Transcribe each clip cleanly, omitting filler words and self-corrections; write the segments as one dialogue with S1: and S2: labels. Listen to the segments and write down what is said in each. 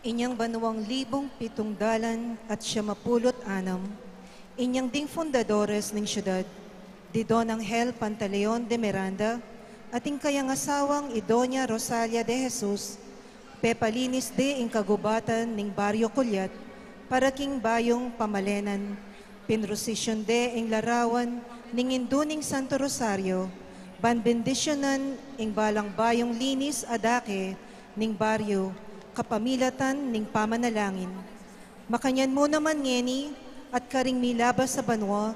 S1: Inyang banuwang 1776, inyang ding fundadores ng syudad, di Don Angel Pantaleon de Miranda, ating kayang asawang Idonia Rosalia de Jesus, pepalinis de ing kagubatan ning Baryo Kulyat, para king bayong pamalenan, pinrosisyon de ing larawan ning induning Santo Rosario, banbendisyonan ing balang bayong linis adake ning baryo, kapamilatan ning pamanalangin. Makanyan mo naman ngeni at karing milabas sa banwa,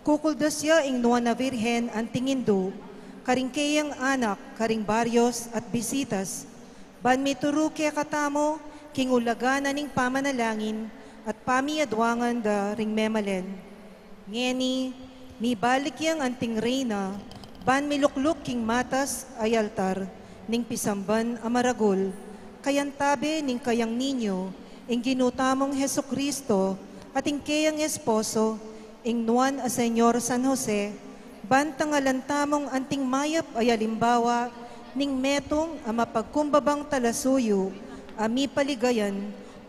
S1: kukuldasya ing nuwa na virhen ang tingindu, karing kayang anak, karing baryos at bisitas, ban mituru kaya katamo, king ulagana ning pamanalangin, at pamiadwangan da ring memalen. Ngeni, mibalik yang anting reyna, ban milukluk king matas ay altar, ning pisamban amaragul, kayang tabi ning kayang ninyo, ing ginutamong Heso Kristo, at ing kayang esposo, ing nuan a Senyor San Jose, bantang alantamong anting mayap ay alimbawa, ning metong a mapagkumbabang talasuyo, ami paligayan,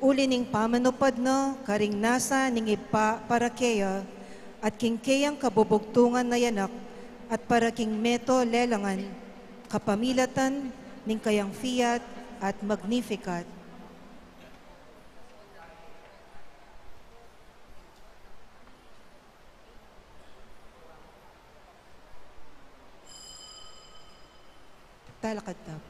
S1: uli ning pamanupad na, karing nasa ning ipa para kaya, at king kayang kabubugtungan na yanak, at para king meto lelangan, kapamilatan ning kayang fiat at magnificat. Talakad tap.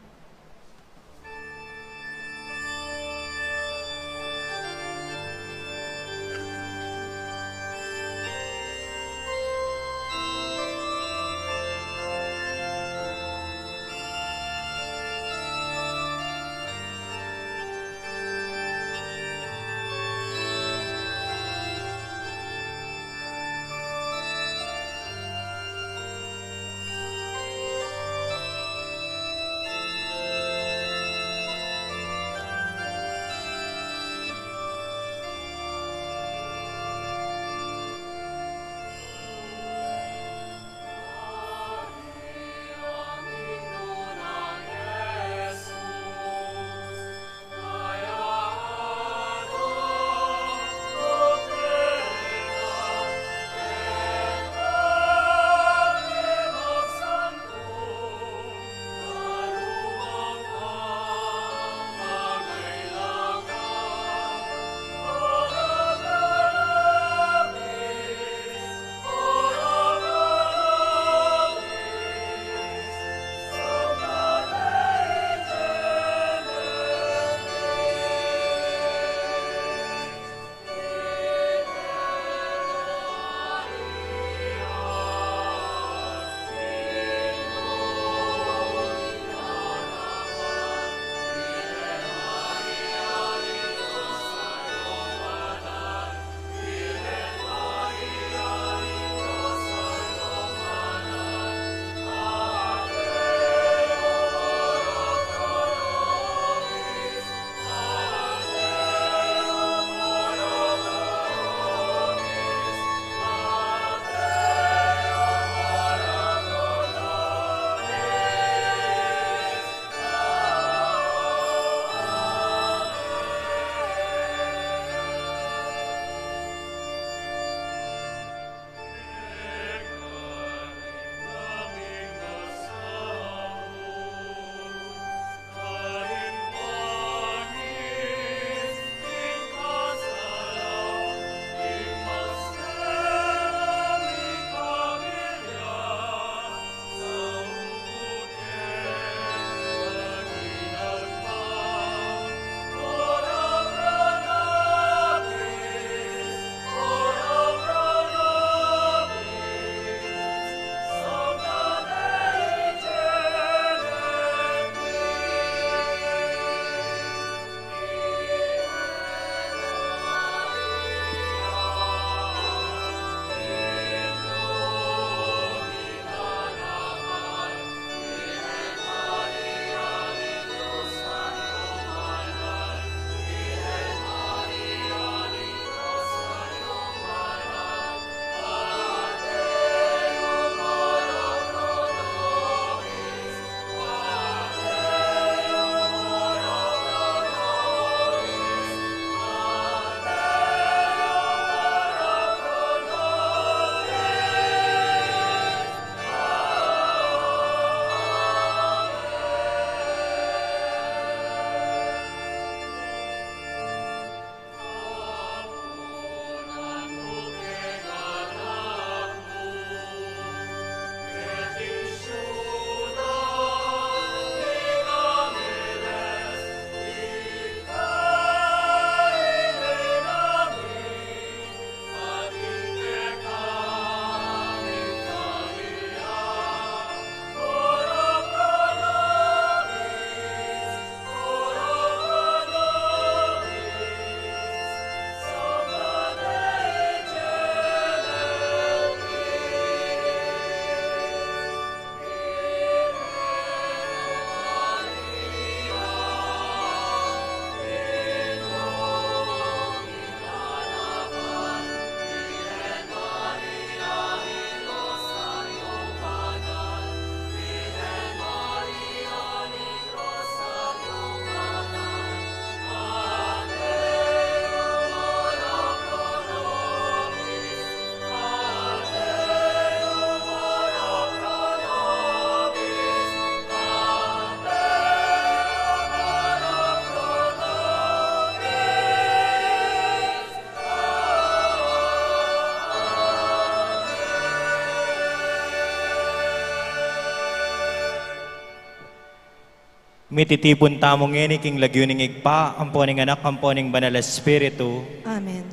S2: Mititipon tamong ngini king lagyuning igpa, amponing anak, amponing banal espiritu.
S1: Amen.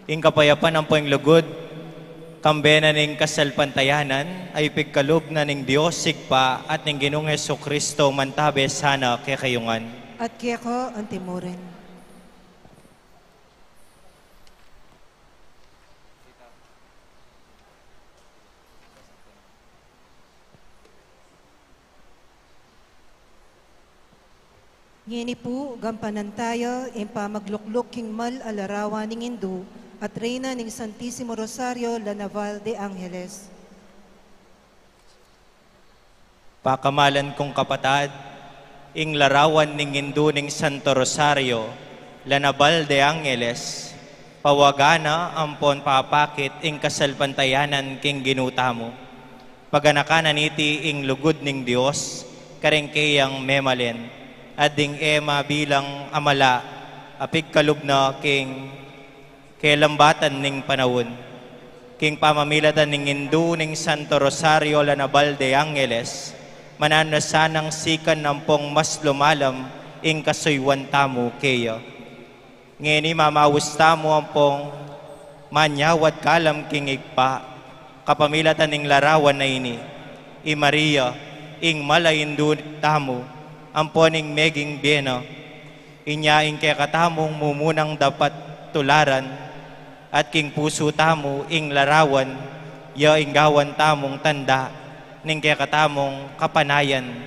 S2: Ing kapayapan ampoing lugod, kambena ning kasalpantayanan, ay pigkalob na ning Diyos sigpa at ning Ginoong Hesukristo mantabe sana kay kayungan.
S1: At kaya ko ang timurin. Ngini po, gampanan tayo, impa maglukluk king mal alarawan ning Hindu at reyna ning Santissimo Rosario La Naval de Angeles.
S2: Pakamalan kong kapatad, ing larawan ning Hindu ning Santo Rosario, Lanabal de Angeles, pawagana ampon papakit ing kasalpantayanan king ginutamo. Paganakanan iti ing lugod ning Dios, karengkeyang memalen, ading ema bilang amala, apig kalubna king kelambatan ning panawon. King pamamilatan ning Hindu ning Santo Rosario Lanabal de Angeles, mananasanang sikan nampong mas lumalam ing kasuywan tamo keya. Ngeni mamawus tamo ampong manyawat kalam king igpa, kapamilatan ning larawan na ini, i Maria, ing malaindu tamo, amponing meging biyena, inyaing kaya katamong mumunang dapat tularan, at king puso tamo ing larawan, ya inggawan tamong tanda, ning kaya katamong kapanayan,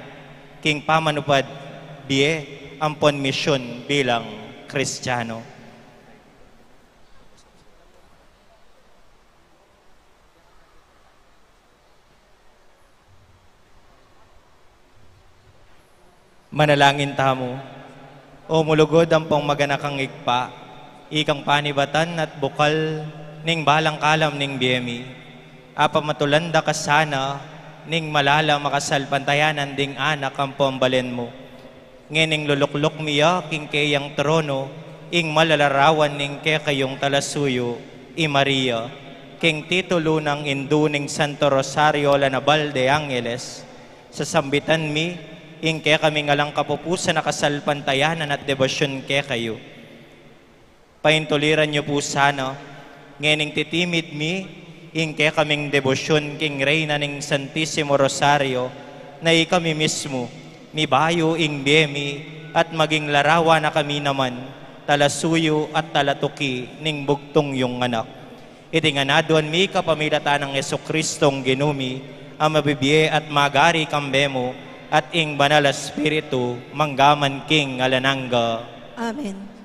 S2: king pamanupad, biye, ampon misyon bilang Kristiyano. Manalangin tamo, o mulugod ang pong maganakang igpa, ikang panibatan at bukal ning balang kalam ning biyemi, apamatulanda ka sana ning malala makasalpantayanan ding anak ang pambalen mo. Ngening luluklok miya king kayang trono, ing malalarawan ning kayong talasuyo, i Maria, king titulo ng Hindu ning Santo Rosario Lanabal de Angeles, sasambitan mi, ing kaya kami ngalang kapupusan na kasalpantayanan at debosyon kaya kayo. Paintuliran niyo po sana, ngening titimid mi, ing kaya kaming debosyon king reyna ning Santissimo Rosario, na ikami mismo, mi bayo ing biyemi, at maging larawa na kami naman, talasuyo at talatuki ning bugtong yung anak. Iti nga naduan mi kapamilatan ng Jesucristong ginumi, ang mabibiye at magari kambemo, at ing banal espiritu manggaman king alananga.
S1: Amen.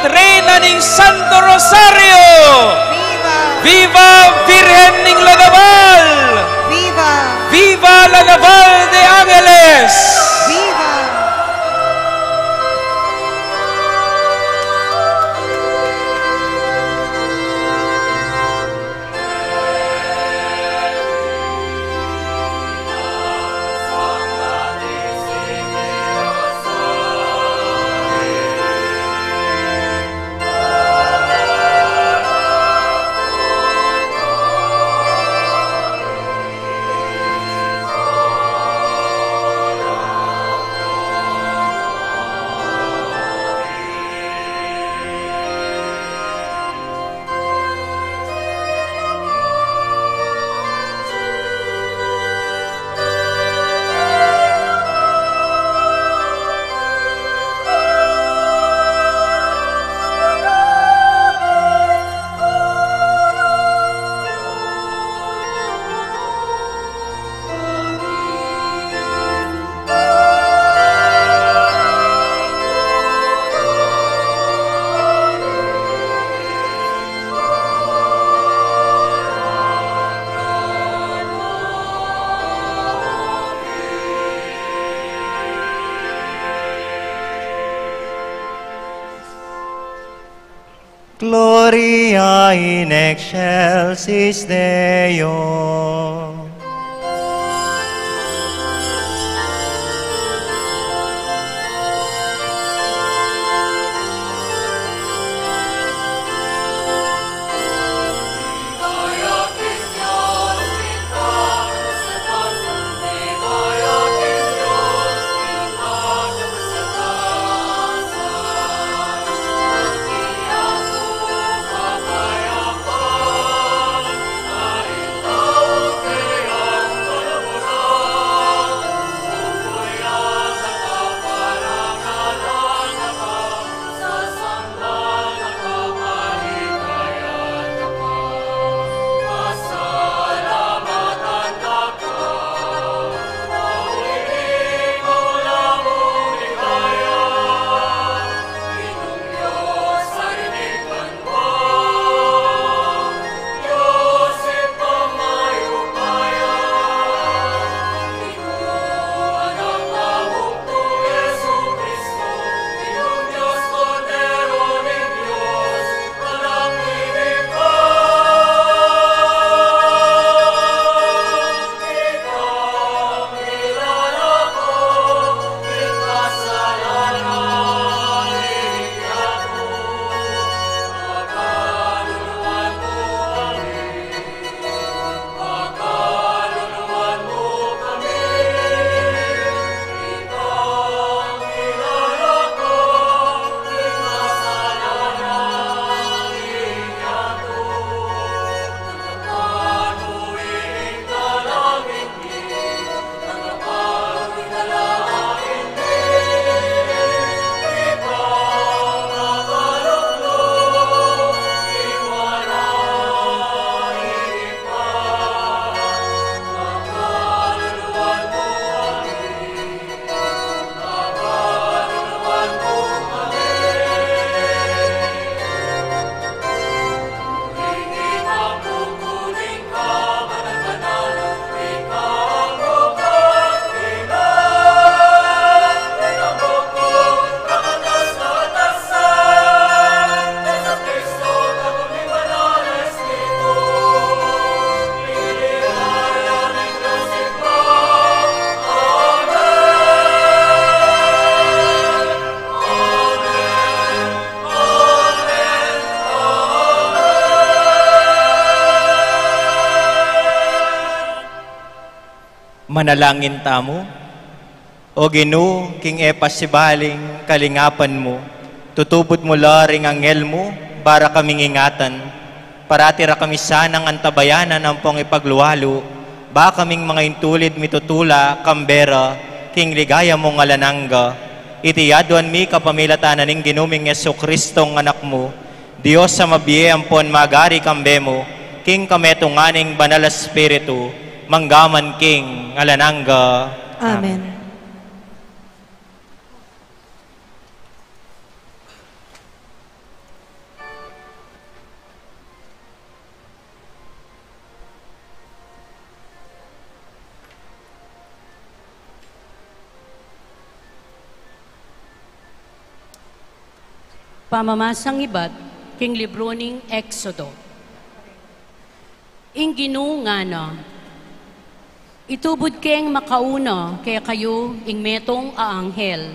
S3: Reyna ning Santo Rosario!
S1: Viva!
S3: Viva Virgen ning Lanabal!
S1: Viva!
S3: Viva Lanabal de Angeles!
S1: Viva!
S2: Gloria in excelsis Deo. Manalangin tamo, o Ginoo, king epas si baling kalingapan mo, tutubot mo laring angel mo, para kaming ingatan, paratira kami sanang antabayanan ang pong ipagluwalo, ba kaming mga intulid mitutula, kambera, king ligaya mong alanangga, itiyaduan mi kapamilatanan ng ginuming Yesu Kristong anak mo, Diyos sa mabiye ampon magari kambemo, king kametunganing banal espiritu, manggaman king alanangga.
S1: Amen.
S4: Pamamasang ibat, king libro ning Exodo. Ing ginungana, itubod keng makauna kaya kayo ing metong aanghel.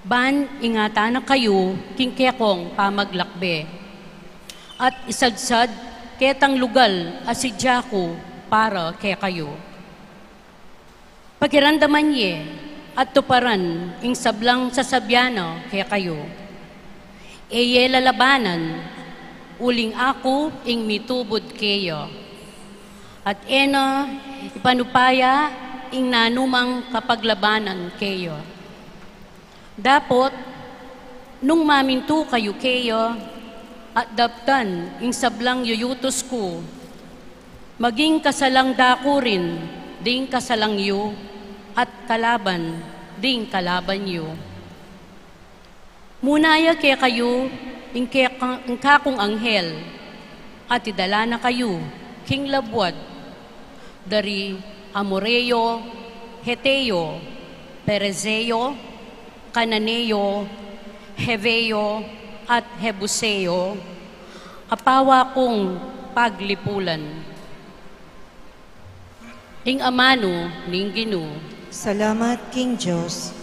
S4: Ban ingata na kayo king kekong pamaglakbe. At isadsad ketang lugal asidya ko para kaya kayo. Pagirandaman ye at tuparan ing sablang sasabyana kaya kayo. Eye lalabanan, uling ako ing mitubod kayo. At ena ipanupaya ing nanumang kapaglabanan kayo. Dapot, nung maminto kayo kayo, at daptan ing sablang yuyutos ko, maging kasalang dako rin, ding kasalang yu, at kalaban, ding kalaban yu. Munaya kaya kayo, ing kakong anghel, at idala na kayo, king labwad, dari Amoreo, Heteo, Perezeo, Kananeo, Heveo, at Hebuseo, apawa kong paglipulan. Ing amano ning Ginoo.
S1: Salamat, King Diyos.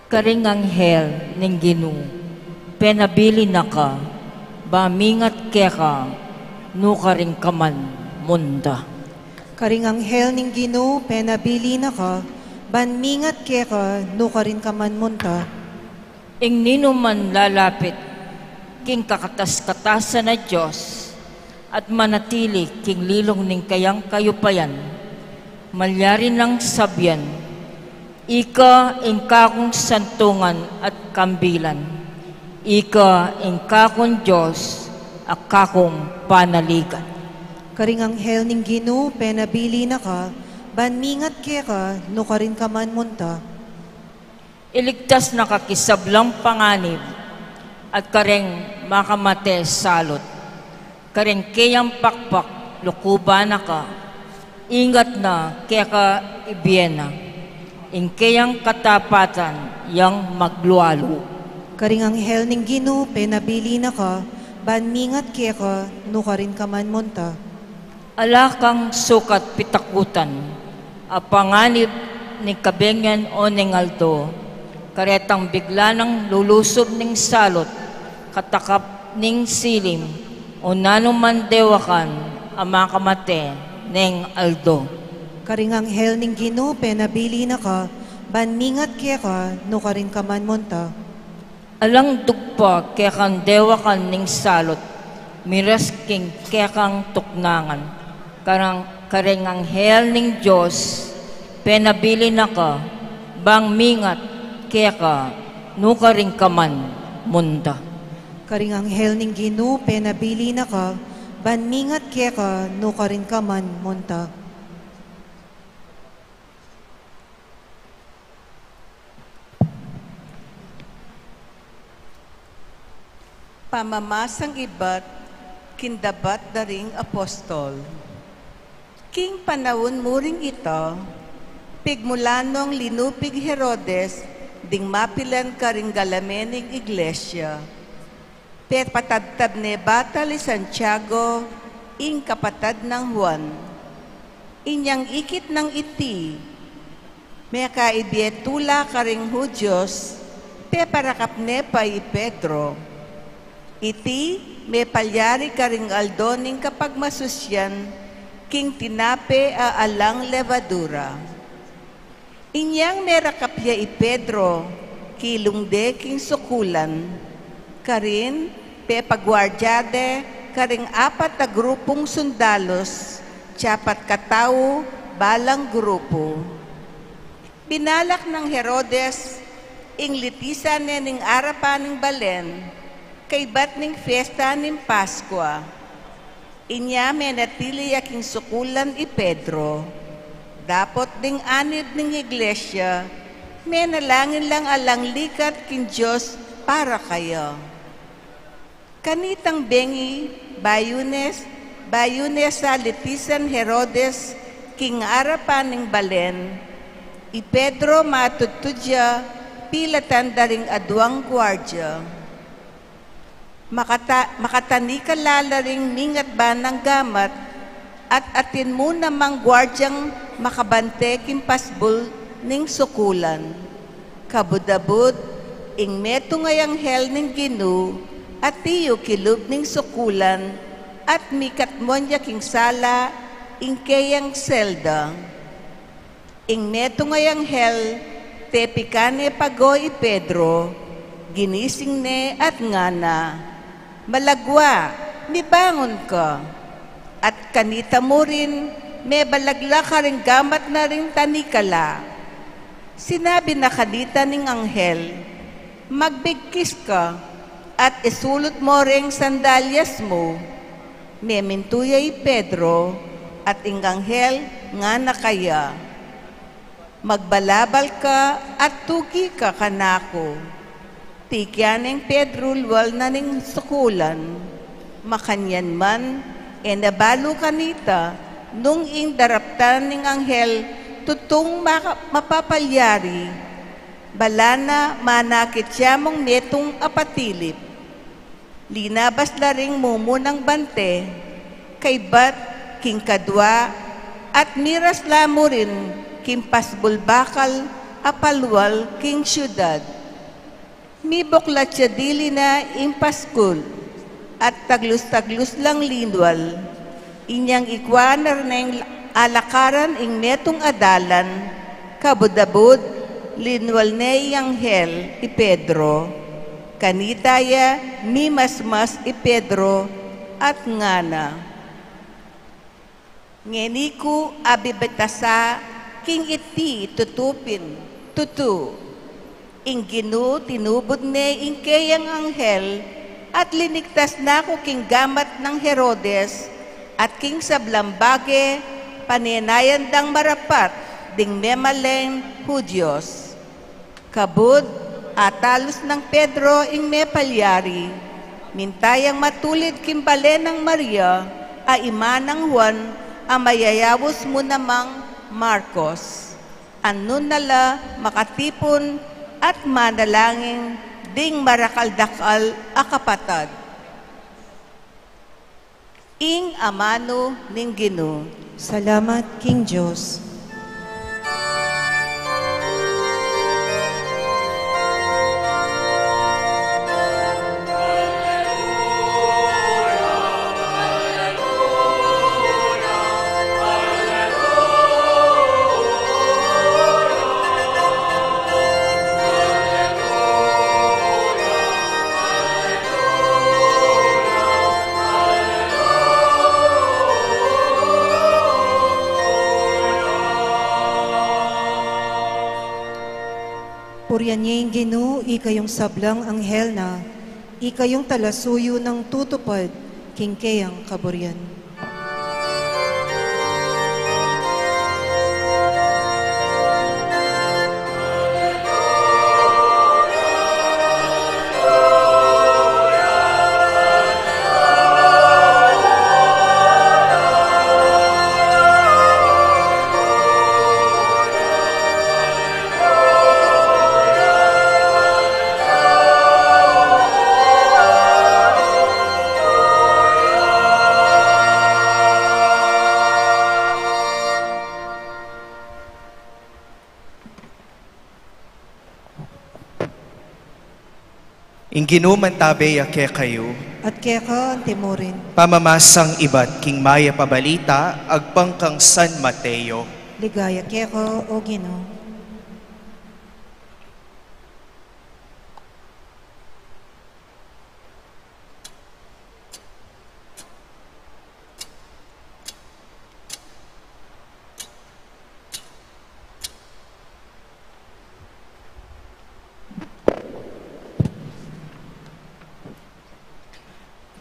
S5: Karing anghel ning Ginoo, penabili na ka, bamingat keka, nukaring kaman munda.
S1: Karing anghel ning Ginoo, penabili na ka, banmingat keka, nukarin ka man munta.
S5: Ing nino man lalapit, king kakatas-katasan na Diyos, at manatili king lilong ning kayang kayupayan, malyari ng sabyan, ika ing kakong santungan at kambilan, ika ing kakong Diyos at kakong panaligan.
S1: Karing anghel ning Ginoo, penabili na ka, banmingat keka, nukarin ka man munta.
S5: Iligtas na kakisablang panganib, at kareng makamate salot, kareng kayang pakpak, lukuba na ka, ingat na keka ibiyena, ing kayang katapatan yang maglualo.
S1: Karing anghel ning Ginoo, penabili na ka, banmingat keka, nukarin ka man munta.
S5: Ala kang sukat pitakutan, a panganib ni kabengyan o ning aldo, karetang bigla ng lulusob ning salot, katakap ning silim, o nanuman dewakan, a makamate ning aldo.
S1: Karing anghel ning Ginoo, penabili na ka, banmingat keka, nukarin ka man munta.
S5: Alang dugpa kekang dewakan ning salot, miras king kekang tuknangan, karing anghel ning Diyos, penabili na ka, bang mingat keka, nukaring ka man munda.
S1: Karing anghel ning Ginoo, penabili na ka, banmingat keka, nukarin ka man munta.
S6: Pamamasang ibat, kindabat daring apostol. King panahon muring ito, pigmulanong linupig Herodes, ding mapilan karing galamening iglesia. Pet patadtab ne bata li Santiago, ing kapatad ng Juan. Inyang ikit ng iti, may kaibietula karing Hudyos, pe parakap ne pa i Pedro. Iti, may palyari karing aldoning kapag masusyan, king tinape a alang levadura. Inyang merakapya i Pedro, kilungde king sukulan, karin, pe pagwardyade, karing apat na grupong sundalos, tiyapat katao, balang grupo. Binalak ng Herodes, ing litisan ning arapan ng balen, kay bat ning fiesta ning Paskwa. Inya may natili aking sukulan i Pedro. Dapot ding anid ning iglesia, may nalangin lang alang likat king Diyos para kayo. Kanitang bengi, bayunes sa litisan Herodes, king arapan ng balen, i Pedro matutudya, pilatan daring aduang gwardya. Makatanikala ring mingat ba ng gamat, at atin mo namang gwardyang makabante kimpasbol ning sukulan. Kabudabud, ing meto ngayang hel ning Ginu, at tiyo kilub ning sukulan, at mikat monya king sala, ing kayang selda. Ing meto ngayang hel, tepikane pagoy Pedro, ginising ne at ngana. Malagwa, mibangon ka. At kanita mo rin, may balagla ka rin gamat na rin tanikala. Sinabi na kanita ning anghel, magbigkis ka, at isulot mo rin sandalyas mo. Memintuyay Pedro, at ing anghel nga na kaya. Magbalabal ka, at tugi ka kanako. Tikyaneng Pedro luwal na ning sukulan. Makanyan man, nabalo kanita, nung ing daraptan ning anghel, tutong mapapalyari, balana manakit siya mong metong apatilip. Linabas na ring mumunang bante, kay bat king kadwa, at miras lamo rin, king pasbulbakal, apalwal king syudad. Miboklat siya dili na impaskul, at taglus-taglus lang lindwal. Inyang ikwanar na yung alakaran ing netong adalan, kabudabud, linwal na yung hel, i Pedro. Kanitaya, mimasmas i Pedro, at ngana. Ngeniku abibetasa, king iti tutupin, tutu. Ing Ginu tinubod ne ing kayang anghel, at linigtas na ko king gamat ng Herodes, at king sablambage, paninayan dang marapat, ding memalen Hudyos. Kabud, atalos ng Pedro ing mepalyari, mintayang matulid kimbale ng Maria, a ima ng Juan, a mayayawos mo namang Marcos. Anun nala makatipon, at manalangin, ding marakaldakal akapatad. Ing amano ning Ginu.
S1: Salamat, King Diyos. Purihan niya yung Ginu, ikayong sablang anghel na, ikayong talasuyo ng tutupad, kingkayang kaburyan.
S7: Inginuman tabe ke kayo,
S1: At kaya ka ang timurin,
S7: pamamasang iba't king maya pabalita, agpangkang San Mateo.
S1: ligaya kaya ka, o Ginu.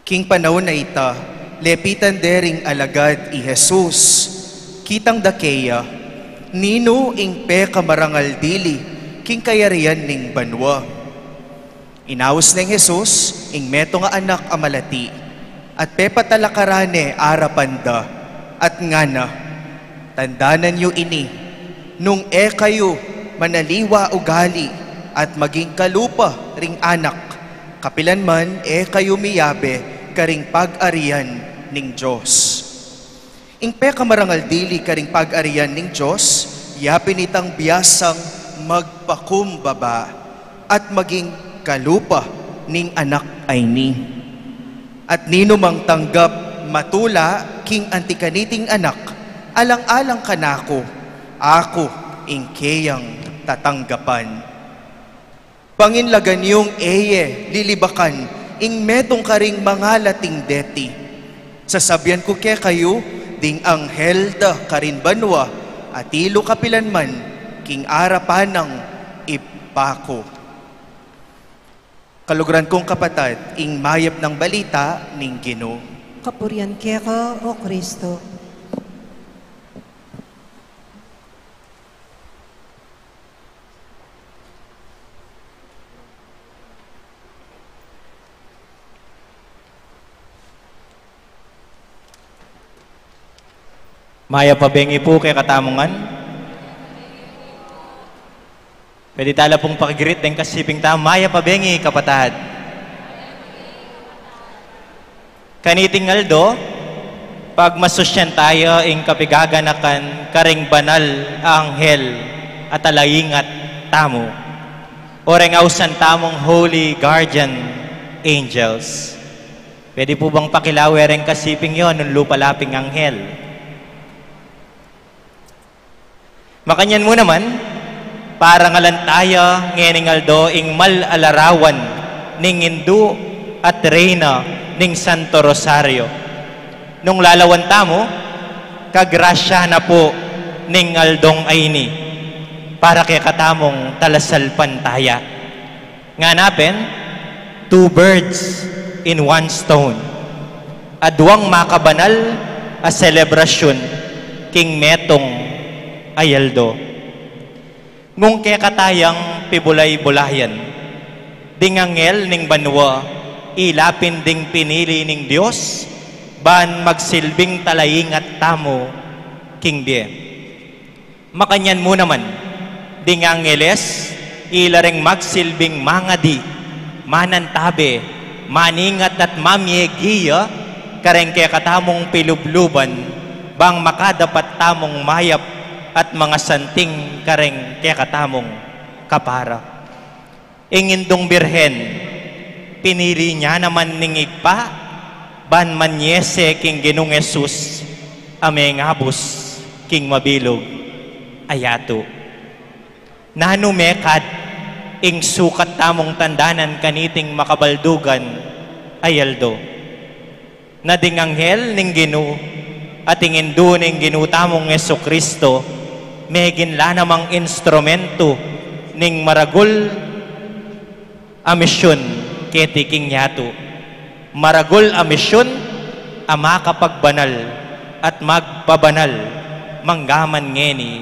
S7: King panahon na ita, lepitan dering alagad i Jesus, kitang dakeya, nino ing pe kamarangal dili, king kayarian ning banwa. Inawas ng Jesus, ing meto nga anak amalati, at pepatalakarane arapanda, at ngana, tandanan yu ini, nung kayo manaliwa ugali, at maging kalupa ring anak, kapilan man kayo miyabe, karing pag-arian ning Diyos. Ing pekamarangal dili karing pag-arian ning Diyos, yapin itang biyasang magpakumbaba, at maging kalupa ning anak ay ni. At nino mang tanggap matula king antikaniting anak, alang-alang kanako, ako ing kayang tatanggapan. Panginlagan yung lilibakan, ing metong karing mga lating deti. Sasabyan ko kaya kayo, ding anghel da karin banwa, at ilo kapilan man, king arapan ng ipako. Kalugran kong kapatid, ing mayap ng balita ning Ginoo.
S1: Kapurian keka, O Kristo.
S2: Maya pabengi po kay katamungan. Pwede tala pong pakigirit ng kasiping tao. Maya pabengi kapatad. Kaniting aldo, pag masusyan tayo ing kapigaganakan karing banal anghel at alayingat tamo. Oreng ausan tamong holy guardian angels. Pwede po bang pakilawereng kasiping yon ng lupalaping anghel? Makanyan mo naman, para ngalan tayo ngening aldo ing mal-alarawan ning Hindu at Reyna ning Santo Rosario. Nung lalawan tamo, kagrasya na po ning aldong ayni para kay katamong talasal pantaya. Nga napen, 2 birds in 1 stone. Adwang makabanal a selebrasyon king metong ayaldo. Ngung kaya katayang pibulay-bulayan, ding angel ning banwa, ilapin ding pinili ning Diyos, ban magsilbing talaying at tamo, king die. Makanyan mo naman, ding angeles, ilaring magsilbing mangadi, manantabe, maningat at mamyegiya, kareng kaya katamong pilubluban, bang makadapat tamong mayap, at mga santing kareng kaya katamong kapara. Ingindong birhen, pinili niya naman ning igpa, ban manyese king Ginong Jesus, ameng abos king mabilog, ayato. Nanumekad, ing sukat tamong tandanan kaniting makabaldugan, ayaldo. Nading anghel ning Ginoo, at ingindu ning ginutamong Yesu Kristo, may ginla namang instrumento ning maragul a misyon keti king yato. Maragul a misyon a makapagbanal at magpabanal manggaman ngeni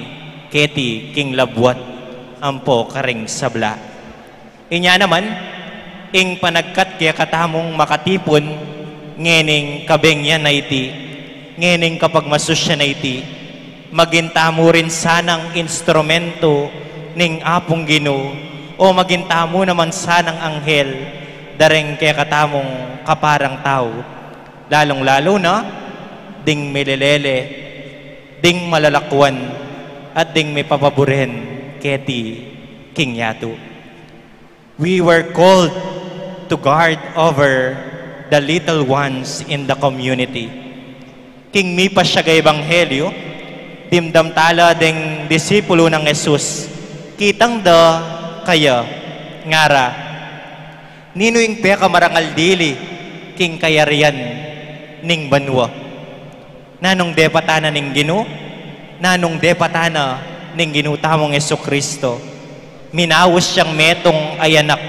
S2: keti king labwat ampo karing sabla. Inya naman, ing panagkat kaya katamong makatipon ngening kabengyan na iti, ngening kapag masusya na iti, magintamo rin sanang instrumento ning apong Ginoo, o magintamo naman sanang anghel dareng kaya katamong kaparang tao, lalong-lalo na ding milelele, ding malalakwan, at ding may papaboren keti king yato. We were called to guard over the little ones in the community. King mi pa siya kay Ebanghelyo, dimdam tala ding disipulo ng Jesus, kitang da kaya ngara, nino yung peka marangal dili, king kayarian ning banwa. Nanong depatana ning Ginoo, nanong depatana ning ginutamong Yesu Kristo, minawos siyang metong ayanak,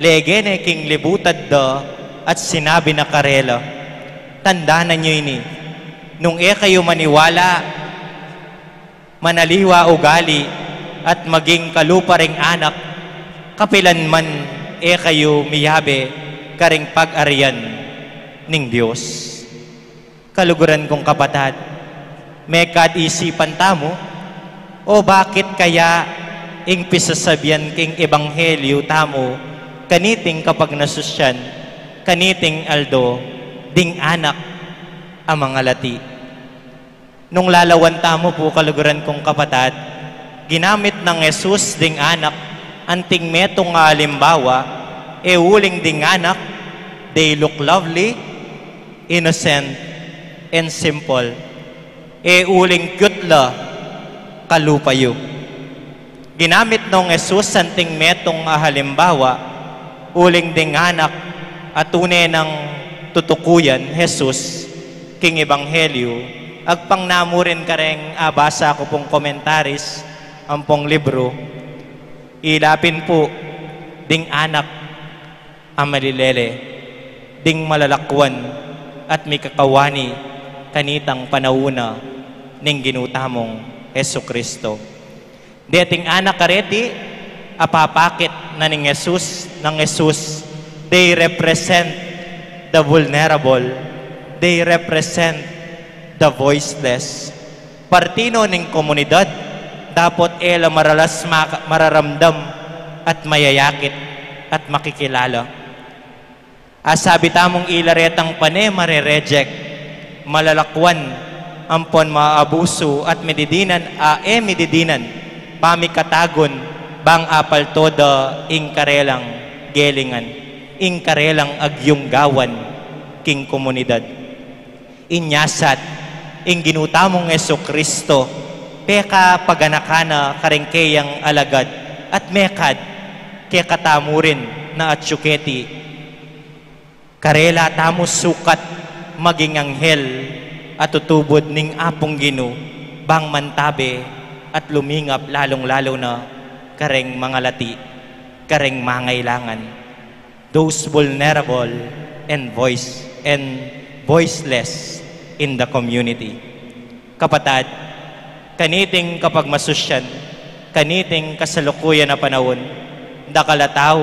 S2: legene king libutad da, at sinabi na karela, tandaanan nyo ini, nung kayo maniwala, manaliwa ugali, at maging kalupa ring anak, kapilan man kayo miyabe karing pag-arian ning Dios. Kaluguran kong kapatad, may isipan tamo, o bakit kaya ing pisasabihan king ebanghelyo tamo, kaniting kapag nasusyan, kaniting aldo, ding anak ang mga lati. Nung lalawan tamo po, kaluguran kong kapatad, ginamit ng Jesus ding anak, anting metong nga halimbawa, uling ding anak, they look lovely, innocent, and simple. Uling kyutla, kalupayo. Ginamit ng Jesus anting metong halimbawa, uling ding anak, at tunay ng tutukuyan, Jesus, king ebanghelyo, agpang namurin ka rin, basa ko pong komentaris, ang pong libro, ilapin po, ding anak, ang malilele, ding malalakwan, at may kakawani, kanitang panauna, ning ginutamong Heso Kristo. Deting anak kareti, apapakit na ng Jesus, they represent the vulnerable, they represent the voiceless. Partino ng komunidad, dapat mararamdam at mayayakit at makikilala. Sabi tamong ilaretang pane, marereject, malalakwan, ampon maabuso at medidinan, pamikatagon, bang apal toda, ingkarelang gelingan, ingkarelang agyong gawan, king komunidad. Inyasat, ing ginutamong Heso Kristo, peka paganakana karingkeyang alagad, at mekad, kaya katamurin na atsyuketi, karela tamo sukat, maging anghel, at tutubod ning apong ginu, bang mantabe, at lumingap lalong-lalo na kareng mga lati, kareng mangailangan. Those vulnerable and voiceless in the community. Kapatad, kaniting kapag masusyan, kaniting kasalukuyan na panahon, dakalataw,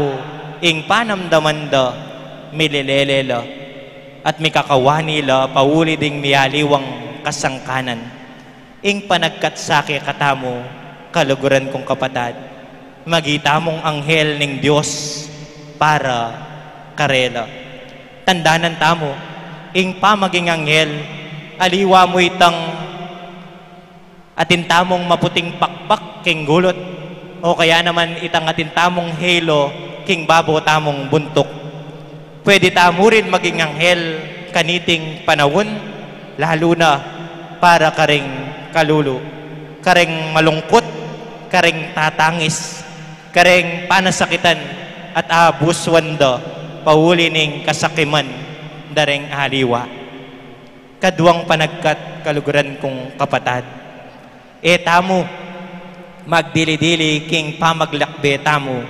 S2: ing panamdaman da, mililelela, at may kakawani la, pauli ding miyaliwang kasangkanan. Ing panagkatsake katamo, kaluguran kong kapatad, magitamong anghel ning Diyos para karela. Tandanan tamo, ing pamaging anghel, aliwa mo itang atintamong maputing pakpak king gulot, o kaya naman itang atintamong halo king babo tamong buntok. Pwede tamurin maging anghel kaniting panahon, lalo na para karing kalulo, karing malungkot, karing tatangis, karing panasakitan, at abuswanda, pauli ning kasakiman, dareng haliwa. Kaduang panagkat, kaluguran kong kapatad, tamo, magdili-dili king pamaglakbe tamo,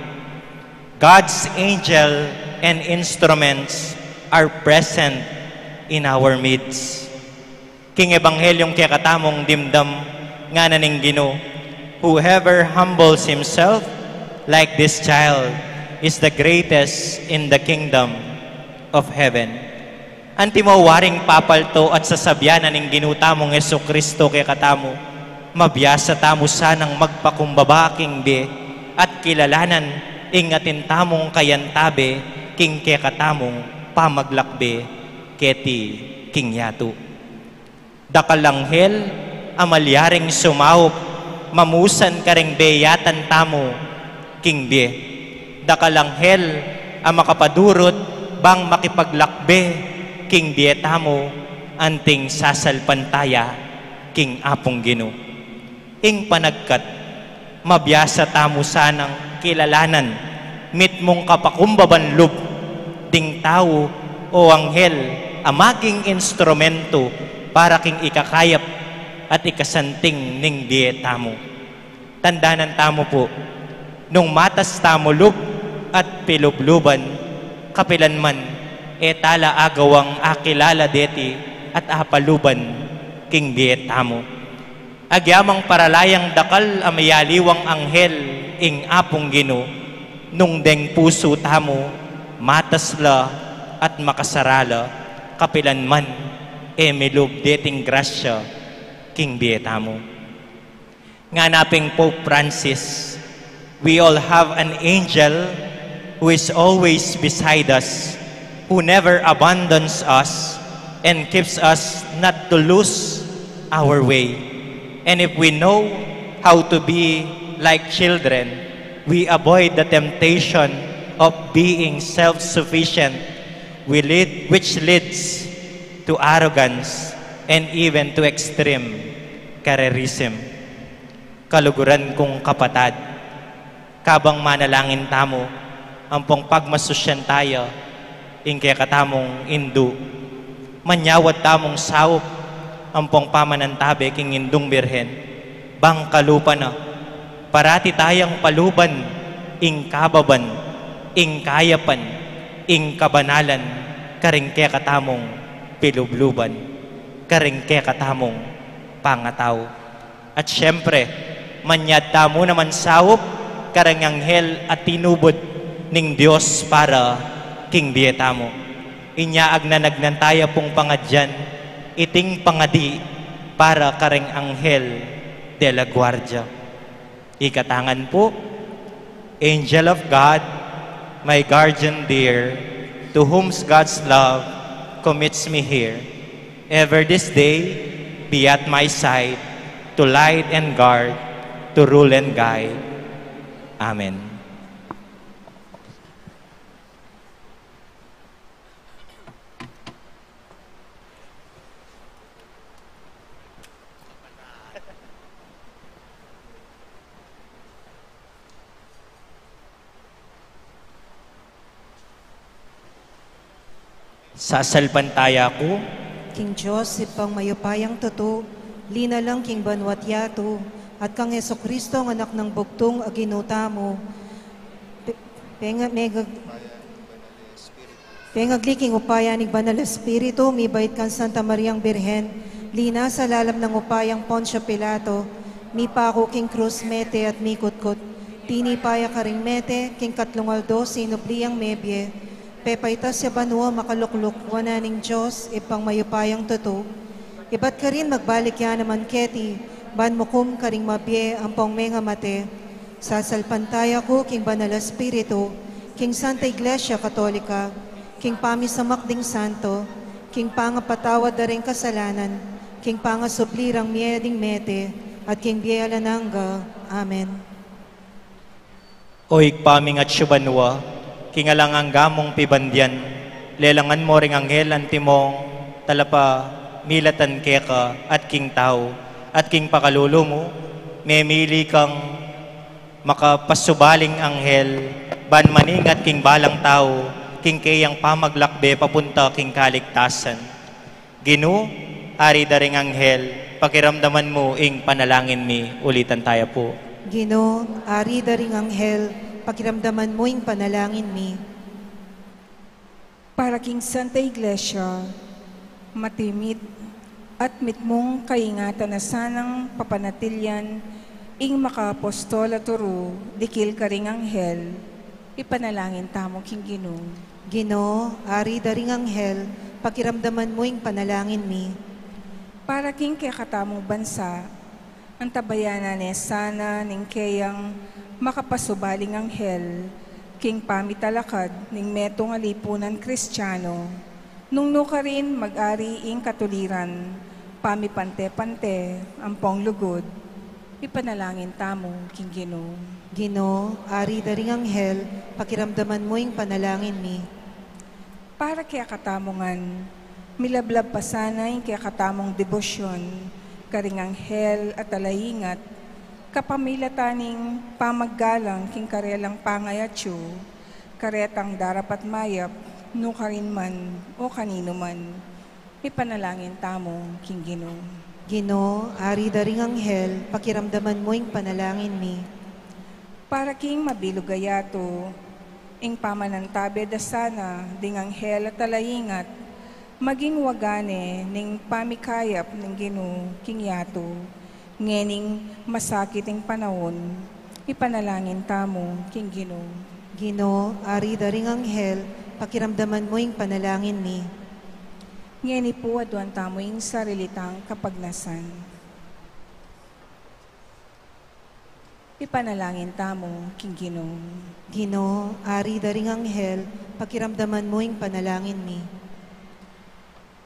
S2: God's angel and instruments are present in our midst. King Ebanghelyong kaya katamong dimdam nga naning Ginoo, whoever humbles himself like this child is the greatest in the kingdom of heaven. Antimawaring papalto at sasabyanan ng ginutamong Heso Kristo kaya katamo, mabiyasa tamo sanang magpakumbaba king be at kilalanan ing atintamong kayantabe king kekatamong pamaglakbe keti king yato. Dakalanghel amalyaring sumaup mamusan karing beyatan tamo king be. Dakalanghel makapadurot bang makipaglakbe king be tamo anting sasalpantaya king apong Ginoo. Ing panagkat mabiyasa tamo sanang kilalanan mit mong kapakumbaban lub ding tao o anghel amaging instrumento para king ikakayap at ikasanting ning dieta mo. Tandanan tamo po, nung matas tamo lub at pilubluban, kapilan man, tala agawang akilala deti at apaluban king dieta mo. Agyamang paralayang dakal amayaliwang anghel ing apong Ginoo, nung deng puso tamo, matasla at makasarala, kapilanman, milub deting grasya, king bietamo. Nga naping Pope Francis, we all have an angel who is always beside us, who never abandons us and keeps us not to lose our way. And if we know how to be like children, we avoid the temptation of being self-sufficient, which leads to arrogance and even to extreme careerism. Kaluguran kong kapatad, kabang manalangin tamo, ampong pagmasusyan tayo, ingkaya katamong indu, manyawat tamong sawop, ampong pamanantabe king indung birhen, bang kalupa na, parati tayang paluban, ing kababan, ing kayapan, ing kabanalan, karingke katamong pilubluban, karingke katamong pangataw. At syempre, manyad tamo naman sawop, karang anghel at tinubod ning Diyos para king bietamo. Inyaag na nagnantaya pong pangadyan, iting pangadi para kareng anghel de la guardia. Ikatangan po, Angel of God, my guardian dear, to whom God's love commits me here, ever this day be at my side, to light and guard, to rule and guide. Amen. Sasalpantaya ko,
S1: King Diyos, ipang mayupayang tuto, lina lang king banwat yato, at kang Heso Kristo ang anak ng bugtong aginuta mo. Pengagli upaya ni Banal Espiritu, mibait kang Santa Mariang Birhen, lina sa lalam ng upayang Poncio Pilato, mi pako king krus mete at mikutkot, tini paya karing mete, king katlungaldo, sinupliyang mebye, pepaitas ya banwa makalukluk, wananing Diyos, ipang mayupayang tuto. Iba't ka rin magbalik yan naman keti, ban mukum karing mabye, ampong menga mate. Sasalpantaya ko, king Banal Espiritu, king Santa Iglesia Katolika, king pamisamak ding santo, king pangapatawad da rin kasalanan, king pangasuplirang mieding mete, at king biyalananga. Amen.
S2: oig paming at syubanwa, kingalangang gamong pibandyan, lelangan mo ring anghel antimong, talapa, milatan keka, at king tao, at king pakululo mo, memili kang makapasubaling anghel, ban maning at king balang tao, king kayang pamaglakbe papunta king kaligtasan. Ginu, ari daring anghel, pakiramdaman mo ing panalangin mi, ulitan tayo po.
S1: Gino, ari daring anghel, pakiramdaman mo ing panalangin mi.
S8: Para king Santa Iglesia, matimit at mitmong kaingatan na sanang papanatilyan ing makaapostol at turo, dikil karing anghel, ipanalangin tamo king Gino.
S1: Gino, ari daring anghel, pakiramdaman mo ing panalangin mi.
S8: Para king kakatamong bansa, ang tabayanan ni sana ning kayang makapasubaling anghel, king pamitalakad ning metong alipunan Kristiyano, nung nuka rin mag-ari ing katuliran, pamipante-pante, ampong lugod, ipanalangin tamo king Gino.
S1: Gino, ari daring anghel, pakiramdaman mo ing panalangin mi.
S8: Para kaya katamongan, milablab pa sana yung kaya katamong debosyon, karing anghel at alaingat, kapamilataning pamaggalang king karelang pangayatyo, karetang darapat mayap, no karin man o kanino man, ipanalangin tamo king Gino.
S1: Gino, ari daring anghel, pakiramdaman mo ing panalangin mi.
S8: Para king mabilugayato, ing pamanantabe da sana, ding anghel at alaingat, maging wagane ning pamikayap ng Gino king yato, ngening masakit ing panahon, ipanalangin tamo king Gino.
S1: Ginoo, ari daring anghel, pakiramdaman mo yung panalangin mi.
S8: Ngeni po aduan tamo yung sarilitang kapagnasan. Ipanalangin tamo, king Ginoo.
S1: Ginoo, ari daring anghel, pakiramdaman mo yung panalangin mi.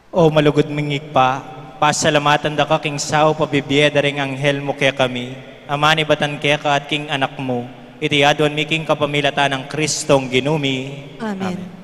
S2: O malugod mingig pa, pasalamatan da ka king sao pabibiye daring anghel mo kaya kami, amani batan kaya ka at king anak mo, iti adwan mi king kapamilatan ng Kristong ginumi.
S1: Amen.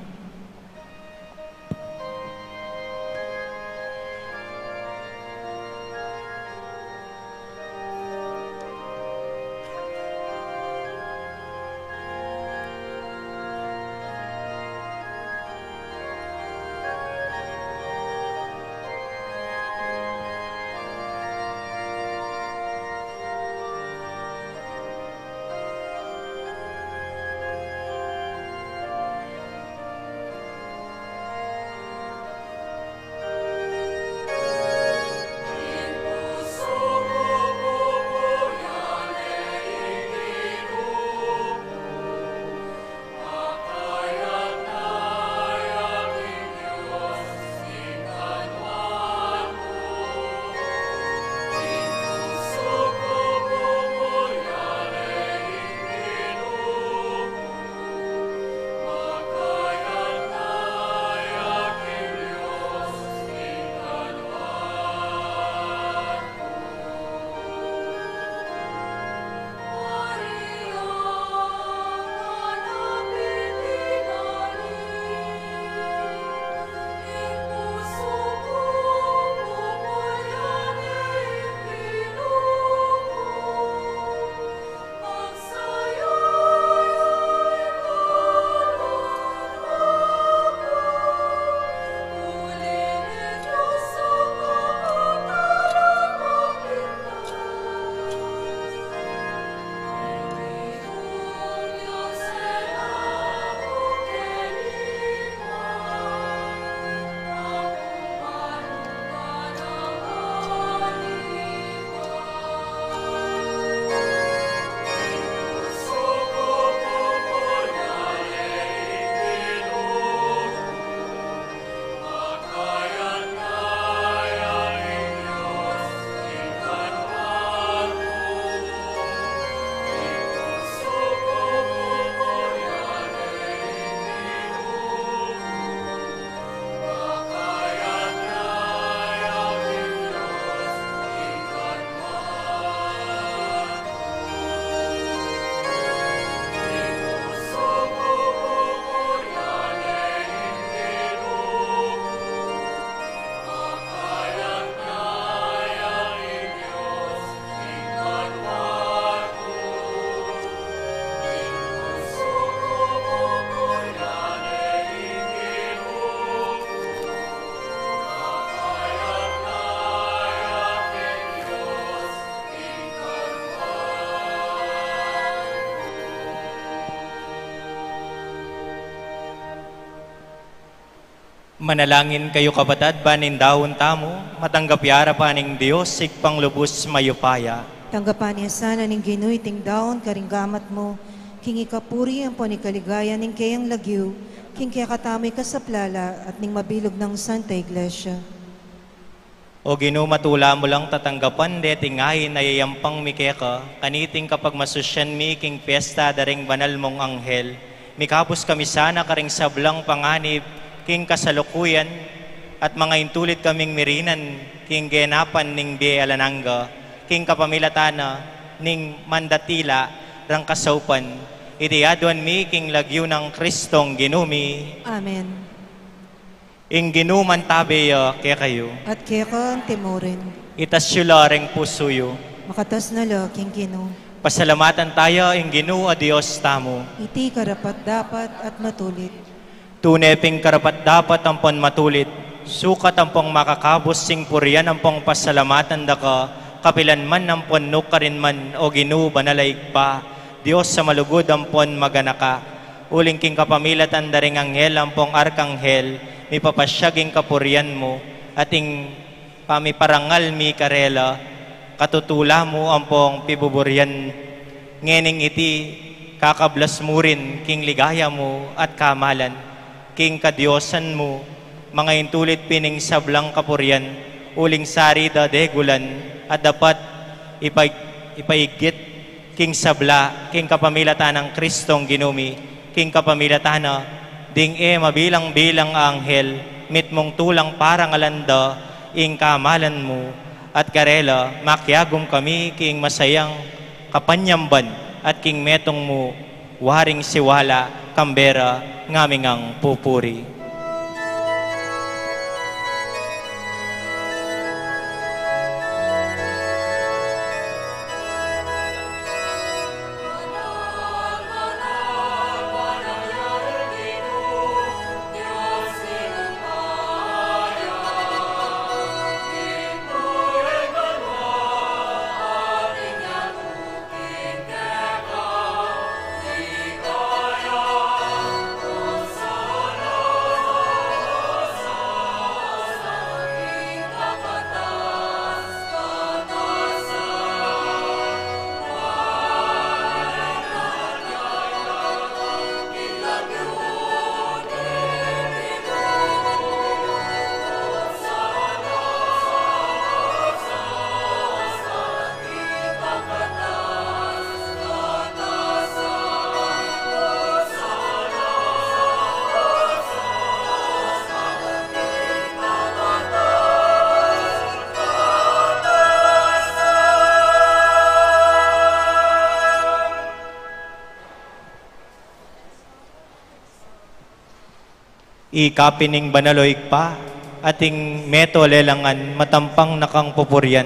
S2: Manalangin kayo kabatad, banin dahon tamo, matanggap yara paning Diyos, sigpang lubos mayupaya.
S1: Tanggapan niya sana ning Ginoo ting daon karinggamat mo, king ikapuri ang panikaligaya ning kayang lagyo, king kaya katamoy kasaplala at ning mabilog ng Santa Iglesia.
S2: O Ginoo, matula mo lang tatanggapan, deting ngayon ayayampang mikeka, kaniting kapag masusyan mi king piyesta daring banal mong anghel, mikapos kami sana karing sablang panganib, king kasalukuyan, at mga intulit kaming mirinan, king genapan ning alananga, king kapamilatana, ning mandatila, rang kasaupan, itiadwan mi king lagyo ng Kristong ginumi.
S1: Amen.
S2: Ing ginuman tabeya kaya kayo,
S1: At kaya ka ang timorin,
S2: itasyulareng pusuyo.
S1: makatas na la king Ginoo.
S2: Pasalamatan tayo ing Ginoo a Dios tamo.
S1: Iti karapat dapat at matulit.
S2: Tuneping karapat dapat ampon matulit, sukat ampong makakabos sing purian ampong pasalamatan da ka, kapilan man ampon nukarin man o Ginoo banalaig pa, Dios sa malugod ampon maganaka, uling king kapamilatan daring anghel ampong arkanghel, mi papasyaging kapurian mo, ating pamiparangal mi karela, katutula mo ampong pibuburian, ngening iti kakablas mo rin king ligaya mo at kamalan, king kadyosan mo, mga intulit pining sablang kapuryan, uling sari da degulan, at dapat ipaigit king sabla, king kapamilatan ng Kristong ginumi, king kapamilatana, ding mabilang-bilang anghel, mit mong tulang parang alanda, ing kamalan mo, at karela, makyagom kami king masayang kapanyamban, at king metong mo, waring siwala, kambera, ngaming ang pupuri. Ikapining banaloy pa, ating meto lelangan, matampang nakang pupuryan,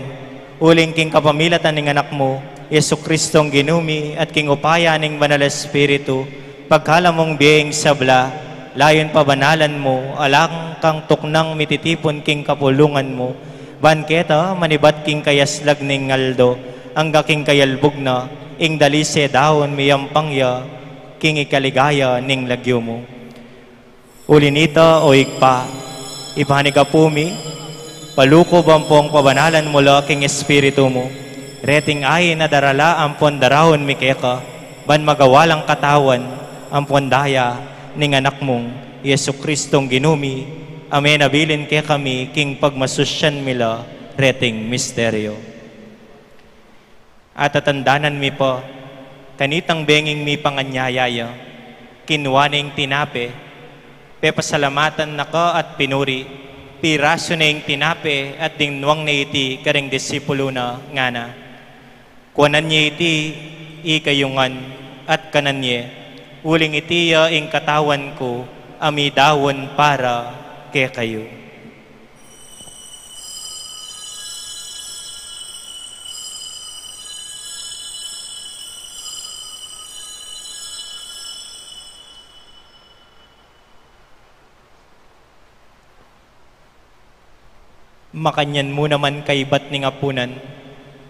S2: uling king kapamilatan ng anak mo, Yesu Kristong ginumi, at king upaya ning banal espiritu, pagkala mong biyeng sabla, layon pabanalan mo, alang kang tuknang mititipon king kapulungan mo, banketa manibat king kayaslag ning ngaldo, angga king kayalbog na, ing dalise dahon miyampangya, king ikaligaya ning lagyo mo. Ulinita o igpa, ibani ka pumi, paluko bampong pabanalan mula king espiritu mo, reting ay na darala ampon darahon mikeka, ban magawalang katawan, ampon daya, ning anak mong, Yesu Kristong ginumi, amen abilin ke kami, king pagmasusyan mila, reting misteryo. At atandanan mi po, kanitang benging mi panganyayaya, kinwaning tinape, pepasalamatan nako at pinuri, piraso na yung tinape at dingnuang na iti karing disipulo na ngana. Kuanan niya iti ikayungan at kanan niya, uling itiya ing katawan ko, amidawon para ke kayo. Makanyan mo naman kaibat ni ngapunan,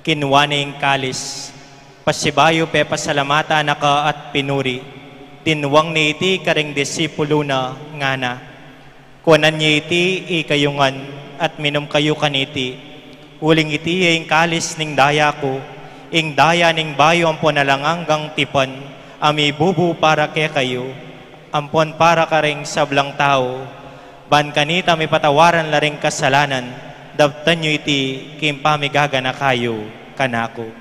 S2: kinwaning kalis, pasibayo pe pasalamata naka at pinuri, tinwang ni iti karing disipulo na ngana. Kuanan niya iti ikayungan at minom kayo kaniti, uling iti ing kalis ning daya ko, ing daya ning bayo ampon nalangangang tipan, ami bubu para ke kayo, ampon para karing sablang tao, ban kanita may patawaran laring kasalanan, dabtan nyo iti kimpamigaga na kayo kanako.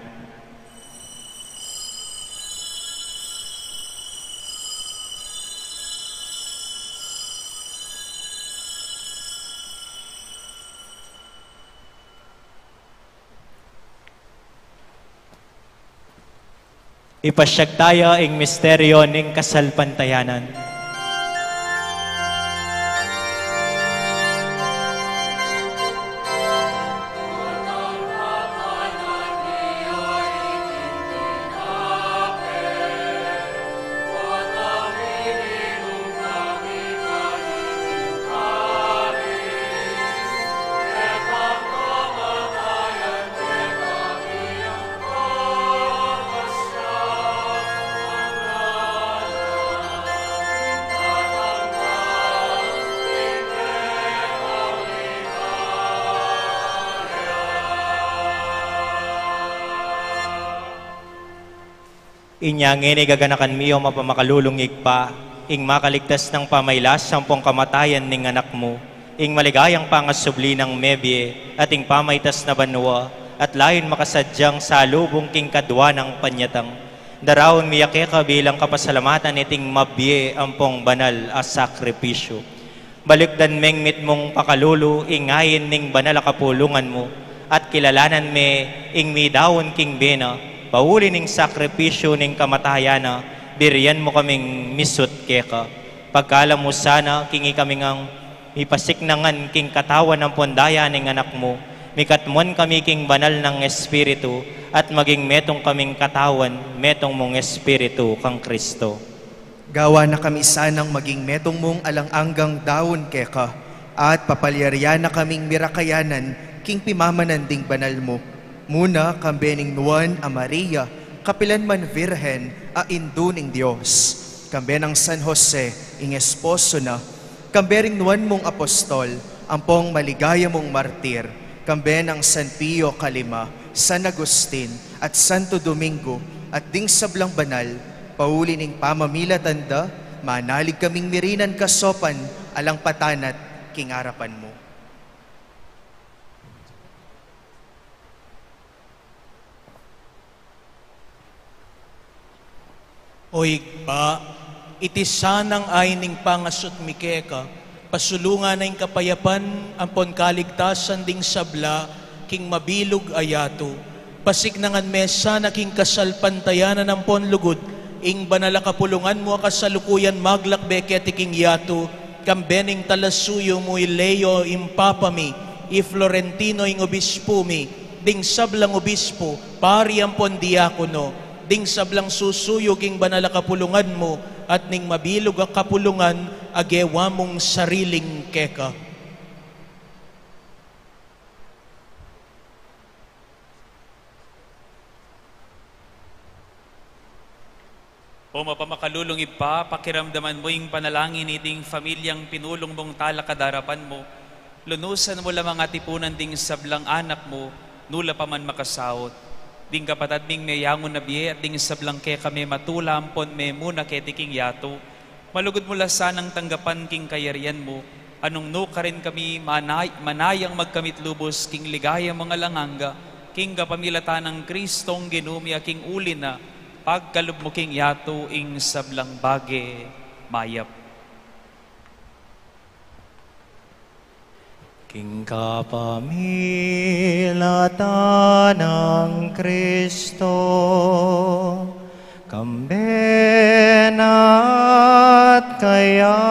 S2: Ipasyag tayo ing misteryo ning kasalpantayanan. Inyang inigaganakan miyo mapamakalulungig pa, ing makaligtas ng pamaylas sampung kamatayan ning anak mo, ing maligayang pangasubli ng mebye, at ing pamaytas na banwa, at layon makasadyang salubong king kadwa ng panyatang. Darawon miyake ka bilang kapasalamatan iting mabye ampong banal a sakripisyo. Balikdan mengmit mong pakalulu, ingayin ning banal a kapulungan mo, at kilalanan me ing midawon king bena, pauli ning sakripisyo ning kamatayana, biriyan mo kaming misut keka. Pagkala mo sana, kingi kaming ang ipasiknangan king katawan ng pondaya ning anak mo, mikatmon kami king banal ng Espiritu, at maging metong kaming katawan, metong mong Espiritu kang Kristo.
S7: Gawa na kami sanang maging metong mong alang-anggang daon keka, at papalyarya na kaming mirakayanan, king pimamananding banal mo. Muna kambening nuan a Maria, kapilan man Virhen, a induning Diyos. Kambe ng San Jose, ing esposo na, kambering nuan mong apostol, ampong maligaya mong martir, kambe ng San Pio Kalima, San Agustin, at Santo Domingo, at ding sablang banal, pauli ning pamamilatanda, manalig kaming mirinan kasopan, alang patanat, kingarapan mo.
S9: Oig pa, iti sanang ay ning pangasot mikeka, pasulungan na ing kapayapan, ampon kaligtasan ding sabla, king mabilog ayato, pasiknangan mesa na king kasalpantayanan ampon lugod, ing banala kapulungan mo kasalukuyan maglakbeke king yato, kambening talasuyo mo Leo impapami, i Florentino ing obispo mi, ding sablang obispo, pari ampon diakono, ding sablang susuyog ing banala kapulungan mo, at ning mabilog ang kapulungan, agewa mong sariling keka.
S3: O mapamakalulungib pa, pakiramdaman mo yung panalangin iting pamilyang pinulong mong talakadarapan mo, lunusan mo lamang atipunan ding sablang anak mo, nula pa man makasawot. Ding kapatad ming mayangon na biye at ding sablang ke kami matulampon me muna ketiking yato. Malugod mula sanang tanggapan king kayarian mo, anong no ka rin kami manayang magkamit lubos king ligaya mga langanga, king kapamilata ng Kristong ginumia king uli na, pagkalub mo king yato ing sablang bage mayap.
S2: King kapamilata ng Kristo, kamben at kaya,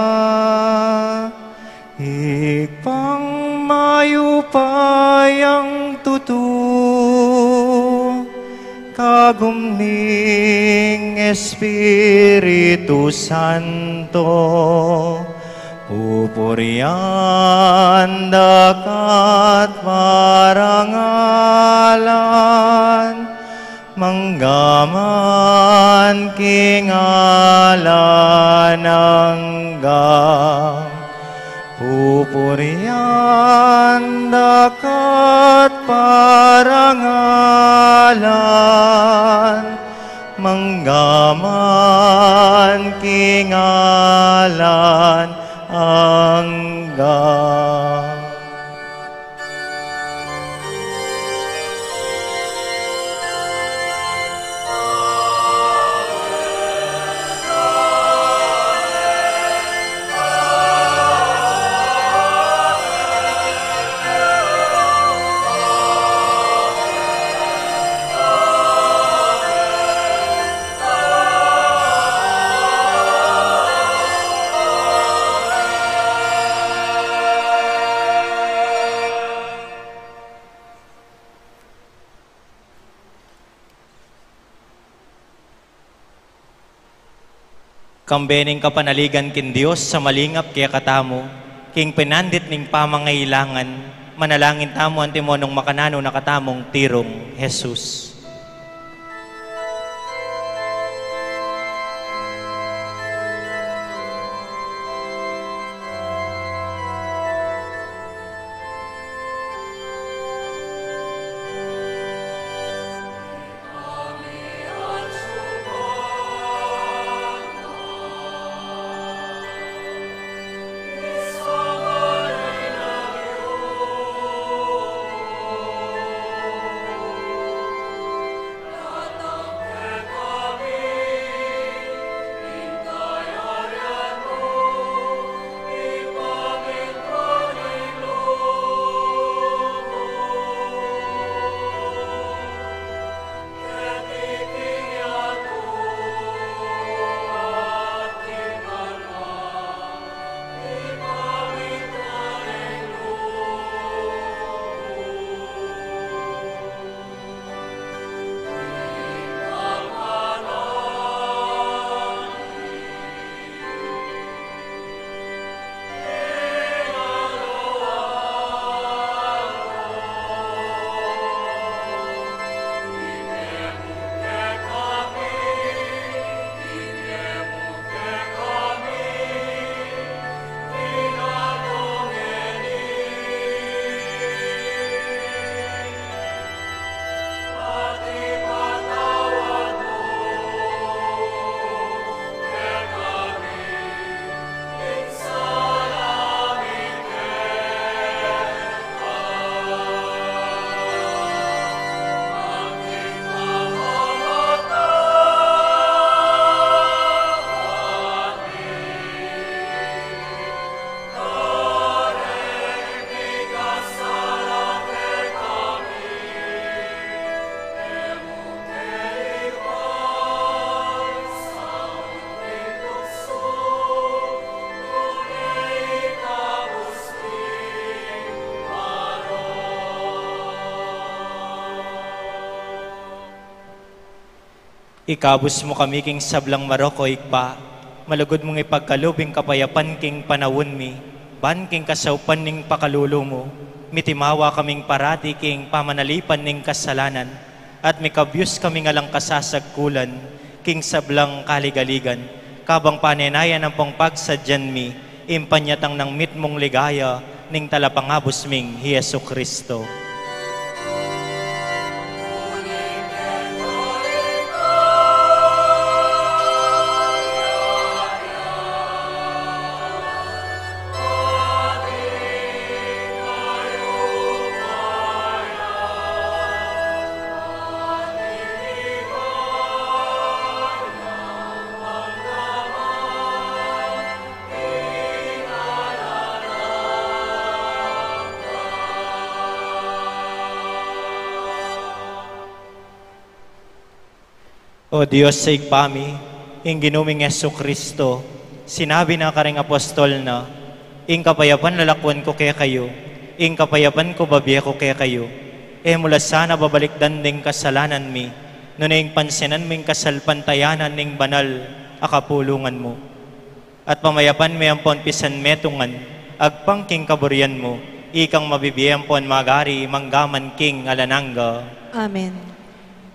S2: higpang mayupayang tutu, kagumning Espiritu Santo, pupurian dakat marangalan, manggaman kingalan hanggang, pupurian dakat parangalan, manggaman kingalan hanggang. Kambening kapanaligan kin Dios sa malingap kaya katamo, king pinandit ning pamangailangan, manalangin tamo antimonong makanano na katamong tirong Jesus. Ikabus mo kami king sablang Maroko ikpa, malugod mong ipagkalubing kapayapan king panawon mi, ban king kasaupan ning pakalulo mo, mitimawa kaming parati king pamanalipan ning kasalanan, at mikabyus kami ngalang kasasagkulan, king sablang kaligaligan, kabang panenayan ang pangpagsadyan mi, impanyatang ng mitmong ligaya, ning talapangabos ming Hesu Kristo. O Diyos sa igpami, ing ginuming Yesu Kristo, sinabi na karing apostol na, ing kapayapan lalakwan ko kaya kayo, ing kapayapan ko babiya ko kaya kayo, mula sana babalikdan ning kasalanan mi, no ing pansinan ming kasalpantayanan ning banal akapulungan mo. At pamayapan mi ang pisan metungan, agpang king kaburian mo, ikang mabibiyang pon magari manggaman king alananga.
S1: Amen.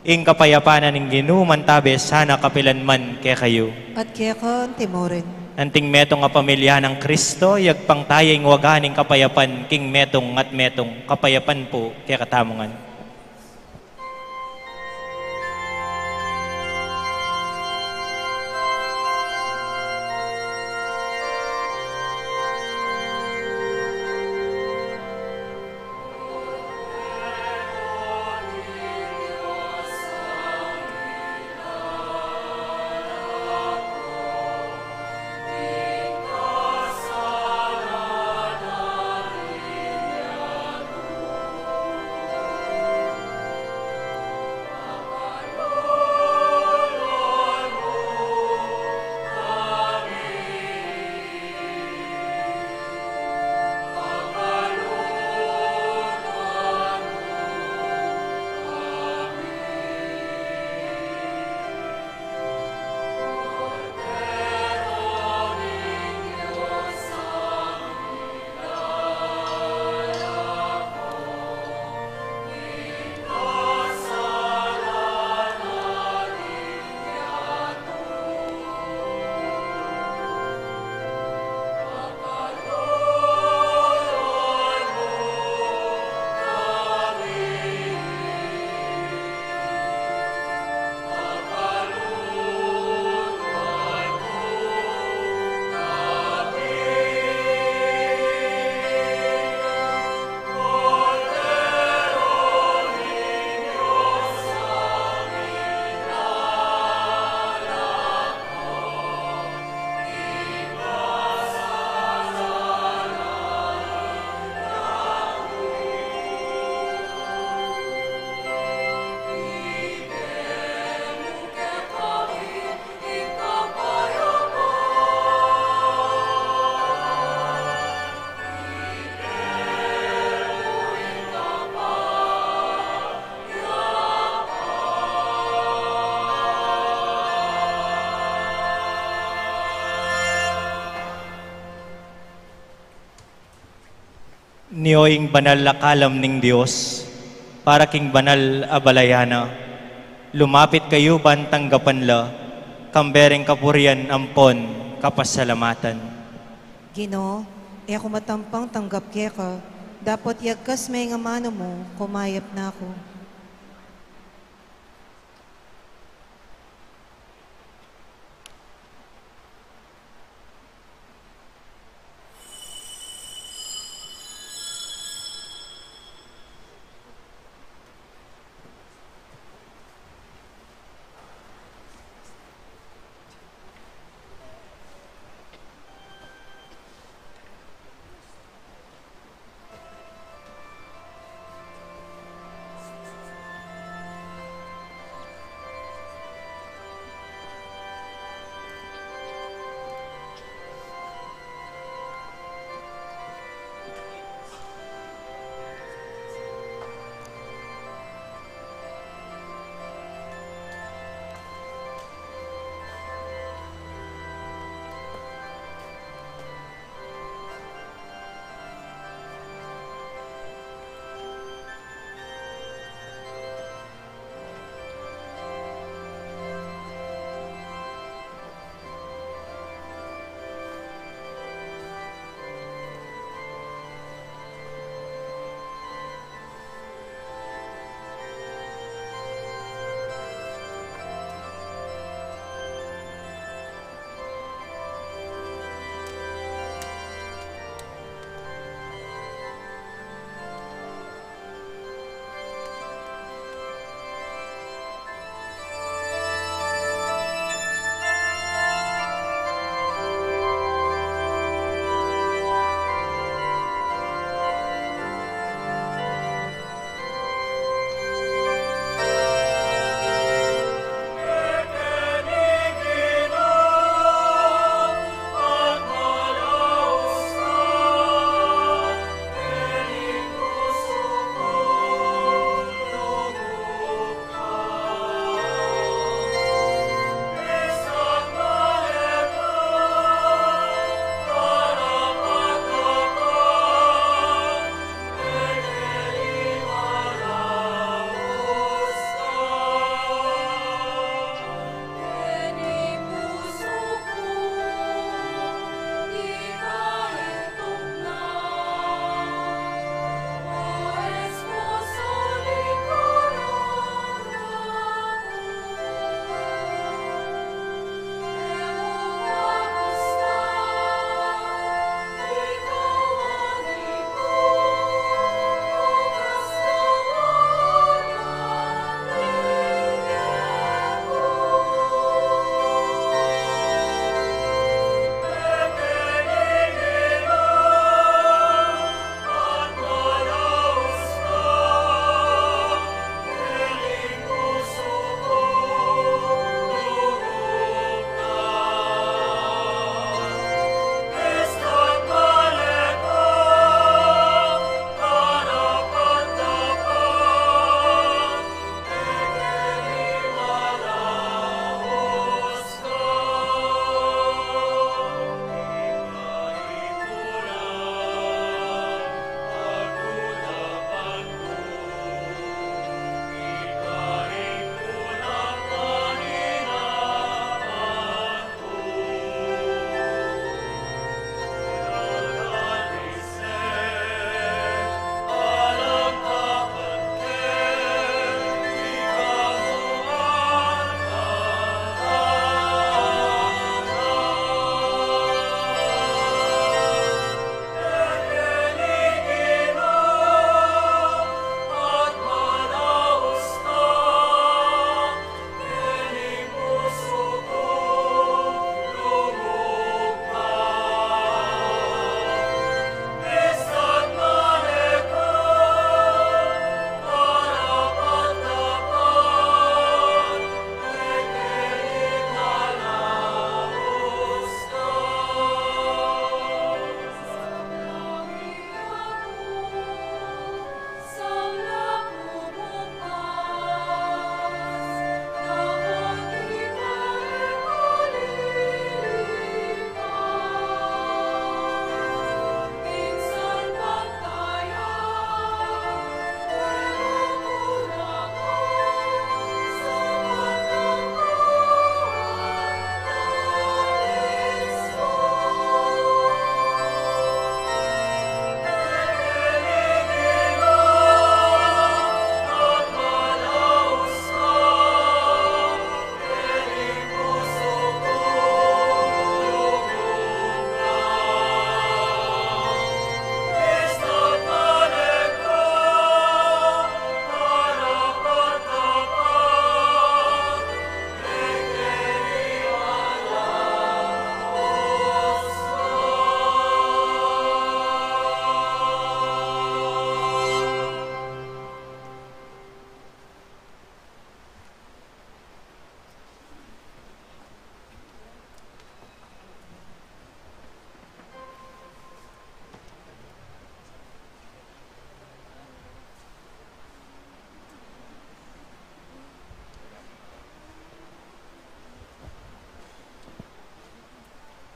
S2: Ing kapayapanan ng ginuman tabi sana kapilanman kaya kayo.
S1: At kaya ka timorin.
S2: Anting metong nga pamilya ng Kristo, yagpang tayong waganing kapayapan, king metong at metong kapayapan po kaya katamungan. Niyoing banal lakalam ning Diyos, para king banal abalayana, lumapit kayo ban tanggapan la, kambereng kapurian ampon kapasalamatan.
S1: Ginoo, ako matampang tanggap kaya ka, dapat yagkas may nga mano mo, kumayap na ako.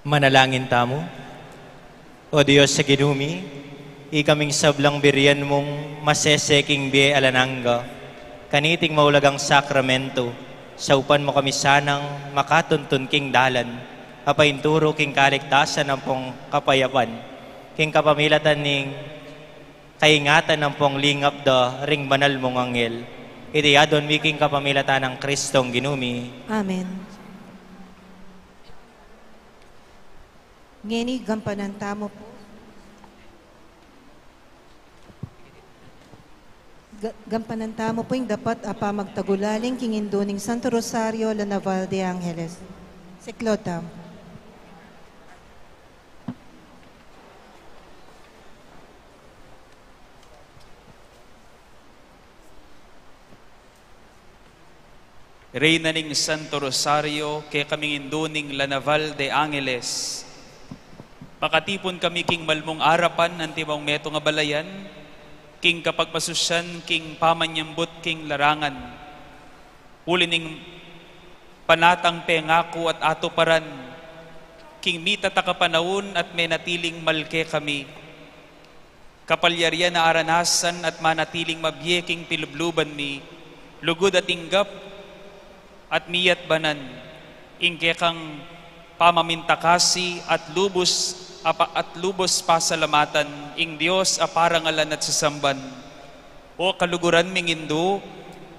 S2: Manalangin tamo. O Diyos sa ginumi, ikaming sablang birian mong maseseking biye alanangga, kaniting maulagang sakramento, saupan mo kami sanang makatuntun king dalan, apainturo king kaligtasan ng pong kapayapan, king kapamilatan ning kaingatan ng pong lingap da ring banal mong anghel. Iti adon miking kapamilatan ng Kristong ginumi.
S1: Amen. Ngeni gampanan tamo po. Gampanan tamo po yung dapat apa magtagulaling kinginduning Santo Rosario la Naval de Angeles. Siklota.
S3: Reyna ning Santo Rosario, kay kaming induning la Naval de Angeles. Pakatipon kami king malmong arapan, antimang meto nga balayan, king kapagpasusyan, king pamanyambot, king larangan. Uli ning panatang pengako at ato paran, king mita takapanawon at may natiling malke kami. Kapalyarya na aranasan at manatiling mabye king pilubluban mi, lugod at inggap at miyat banan, ingke kang pamamintakasi at lubos pasalamatan, ing Diyos aparangalan at sasamban. O kaluguran ming indo,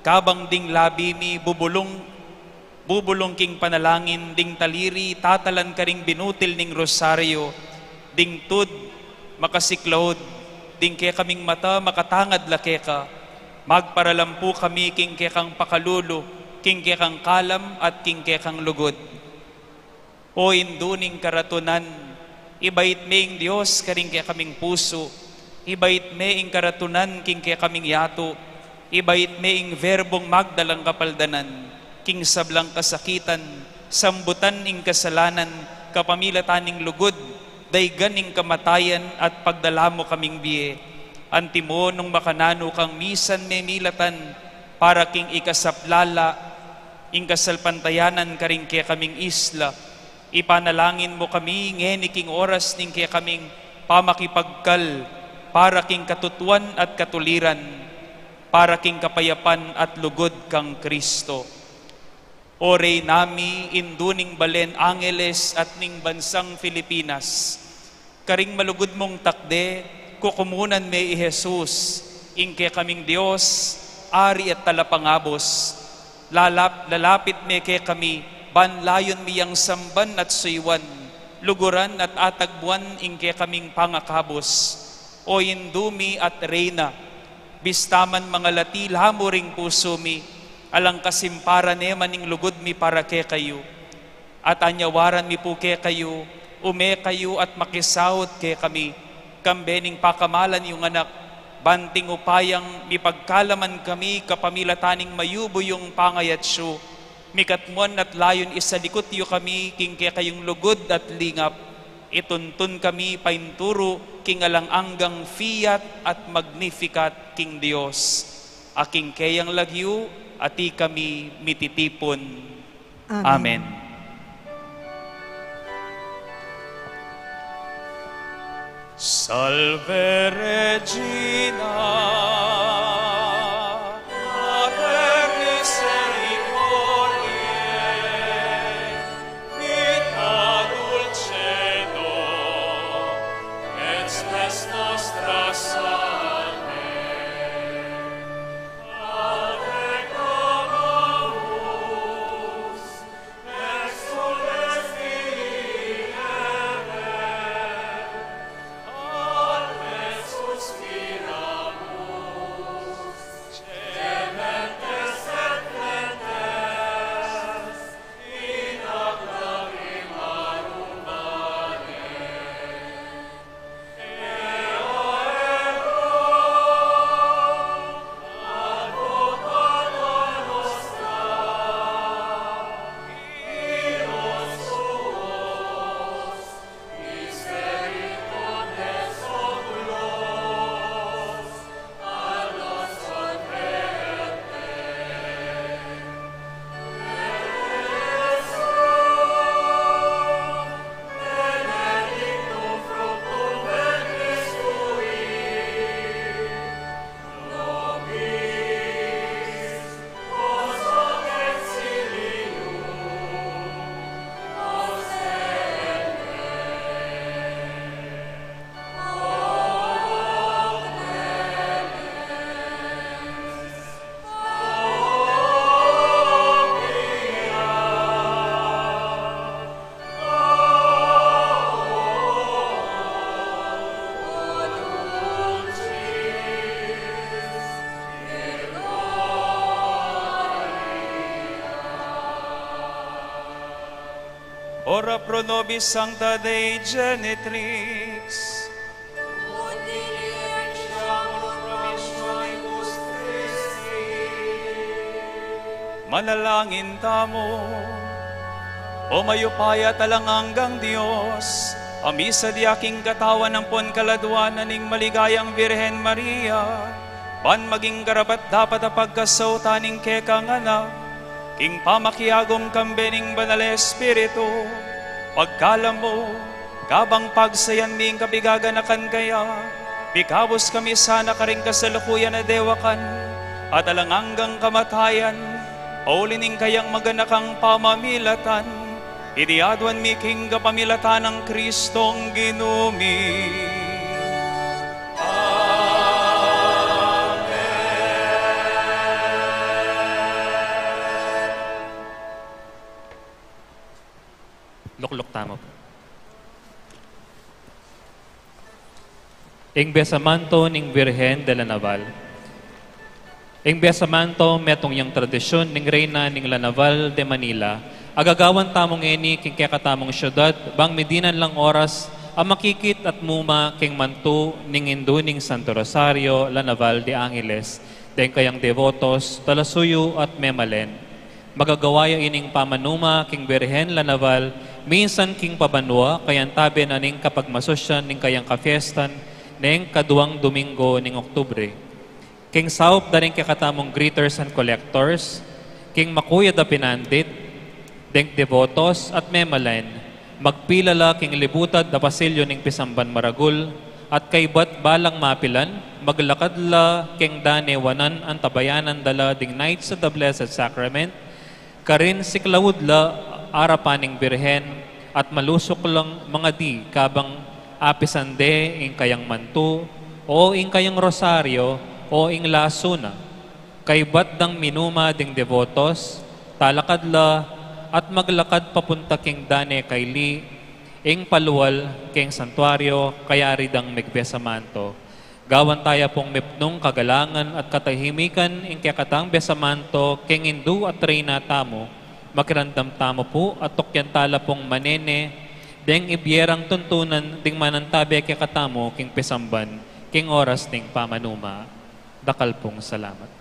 S3: kabang ding labi mi bubulong king panalangin, ding taliri, tatalan ka ring binutil ning rosaryo, ding tud, makasiklahod, ding ke kaming mata, makatangad lake ka, magparalampu kami king ke kang pakalulo, king ke kang kalam at king ke kang lugod. O induning karatunan, ibait me ing Diyos karing kaya kaming puso, ibait me ing karatunan king kaya kaming yato, ibait me ing verbong magdalang kapaldanan, king sablang kasakitan, sambutan ing kasalanan, kapamilataning lugod, daygan ing kamatayan at pagdalamo kaming biye. Antimo nung makanano kang misan me milatan, para king ikasaplala, ing kasalpantayanan karing kaya kaming isla, ipanalangin mo kami ngeni king oras ning kaya kaming pamakipagkal, para king katutuan at katuliran, para king kapayapan at lugod kang Kristo. Ore nami induning balen Angeles at ning bansang Pilipinas, karing malugod mong takde, kukumunan me i Jesus, ing kaya kaming Diyos, ari at talapangabos, lalapit me kaya kami, banlayon miyang samban at suywan, luguran at atagbuan ingke kaming pangakabos. O indumi at reyna, bistaman mga lati lamo ring puso mi, alang kasimpara ne maning lugod mi para ke kayo. At anyawaran mi po ke kayo, ume kayo at makisawot ke kami, kambening pakamalan yung anak, banting upayang mipagkalaman kami, kapamilataning mayubo yung pangayatsyo, mikatmuan at layon isalikot yu kami, king kaya kayong lugod at lingap, ituntun kami painturo, king alang-anggang fiat at magnificat, king Diyos. Aking kayang lagyu, ati kami mititipon. Amen. Salve Regina,
S10: Spira
S3: Ora pro nobis Sancta Dei Genitrix. Manalangin tamo, o mayupaya talanganggang Diyos, amisa di aking katawan ng ponkaladwanan ning maligayang Birhen Maria, pan maging garabat dapat apagkasauta ning kekang anak, king pamakiagom kambening banal Espiritu, pagkalam mo, kabang pagsayan ming kabigaganakan kaya, pikabos kami sana karing kasalukuyan na dewakan, at alanganggang kamatayan, paulining kayang maganakang pamamilatan, idiadwan mi king kapamilatan ng Kristong ginumi.
S10: Lukluk tama po. Ing besamanto ning Birhen de la Naval. Ing besamanto metong yang tradisyon ning Reyna ning La Naval de Manila, agagawan tamong eni king kakatamong syudad, bang medinan lang oras, ang makikit at muma king mantu ning Indo ning Santo Rosario, La Naval de Angeles, deng kayang devotos, Talasuyo at Memalen. Magagawaya ining pamanuma king Birhen La Naval, minsan king pabanwa, kayang tabi na ning kapag masosyan ning kayang kafiestan, ning kaduang Domingo ning Oktubre. King saup da rin kakatamong greeters and collectors, king makuya da pinandit, deng devotos at Memalen, magpilala king libutad da pasilyo ning Pisamban Maragul, at kaybat balang mapilan, maglakad la king danewanan ang tabayanan dala ding Knights of the Blessed Sacrament, karin siklawud la arapaning Birhen, at malusok lang mga di kabang apisande ing kayang mantu, o ing kayang rosaryo, o ing lasuna, kay ba't dang minuma ding devotos, talakad la, at maglakad papunta king dane kay li, ing paluwal king santuario, kaya ridang megbesamanto. Gawan tayo pong mipnong kagalangan at katahimikan ing kakatang besamanto, king Indu at Reyna tamo, makirandam tamo po, at tukyan tala pong manene, deng ibiyerang tuntunan ding manantabi kakatamo king Pisamban, king oras ning pamanuma. Dakal pong salamat.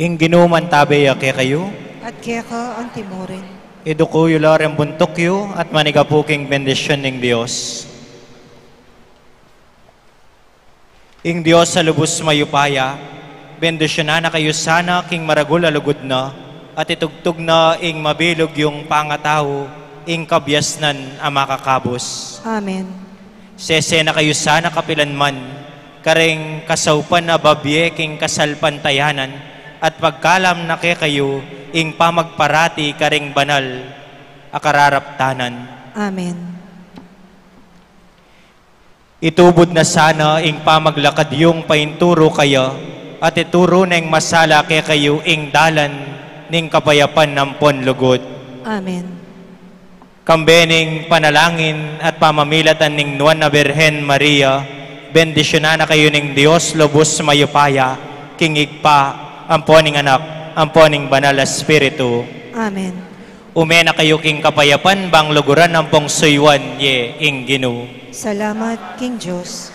S2: Ing ginuman tabi ya kay kayo,
S1: at kaya ka ang timurin.
S2: idukuyo larem buntukyo at manigapuking bendisyon ng Diyos. Ing Diyos sa lubos mayupaya, bendisyonan na kayo sana king maragul alugod na, at itugtog na ing mabilog yung pangataw, ing kabyasnan ang makakabos.
S1: Amen.
S2: Sese na kayo sana kapilanman, karing kasaupan na babye king kasalpantayanan, at pagkalam na kayo, ing pamagparati karing banal, akararaptanan.
S1: Amen.
S2: Itubod na sana ing pamaglakad yung painturo kayo, at ituro na ing masala kayo ing dalan ning kapayapan ng ponlugod.
S1: Amen.
S2: Kambening panalangin at pamamilatan ning Nuan na Birhen Maria, bendisyonan na kayo ning Diyos lubos mayupaya, kingig pa, amponing anak, amponing banal na Espiritu.
S1: Amen.
S2: Umena kayo king kapayapan, bang luguran ng pong suywan ye ing Ginoo.
S1: Salamat, King Diyos.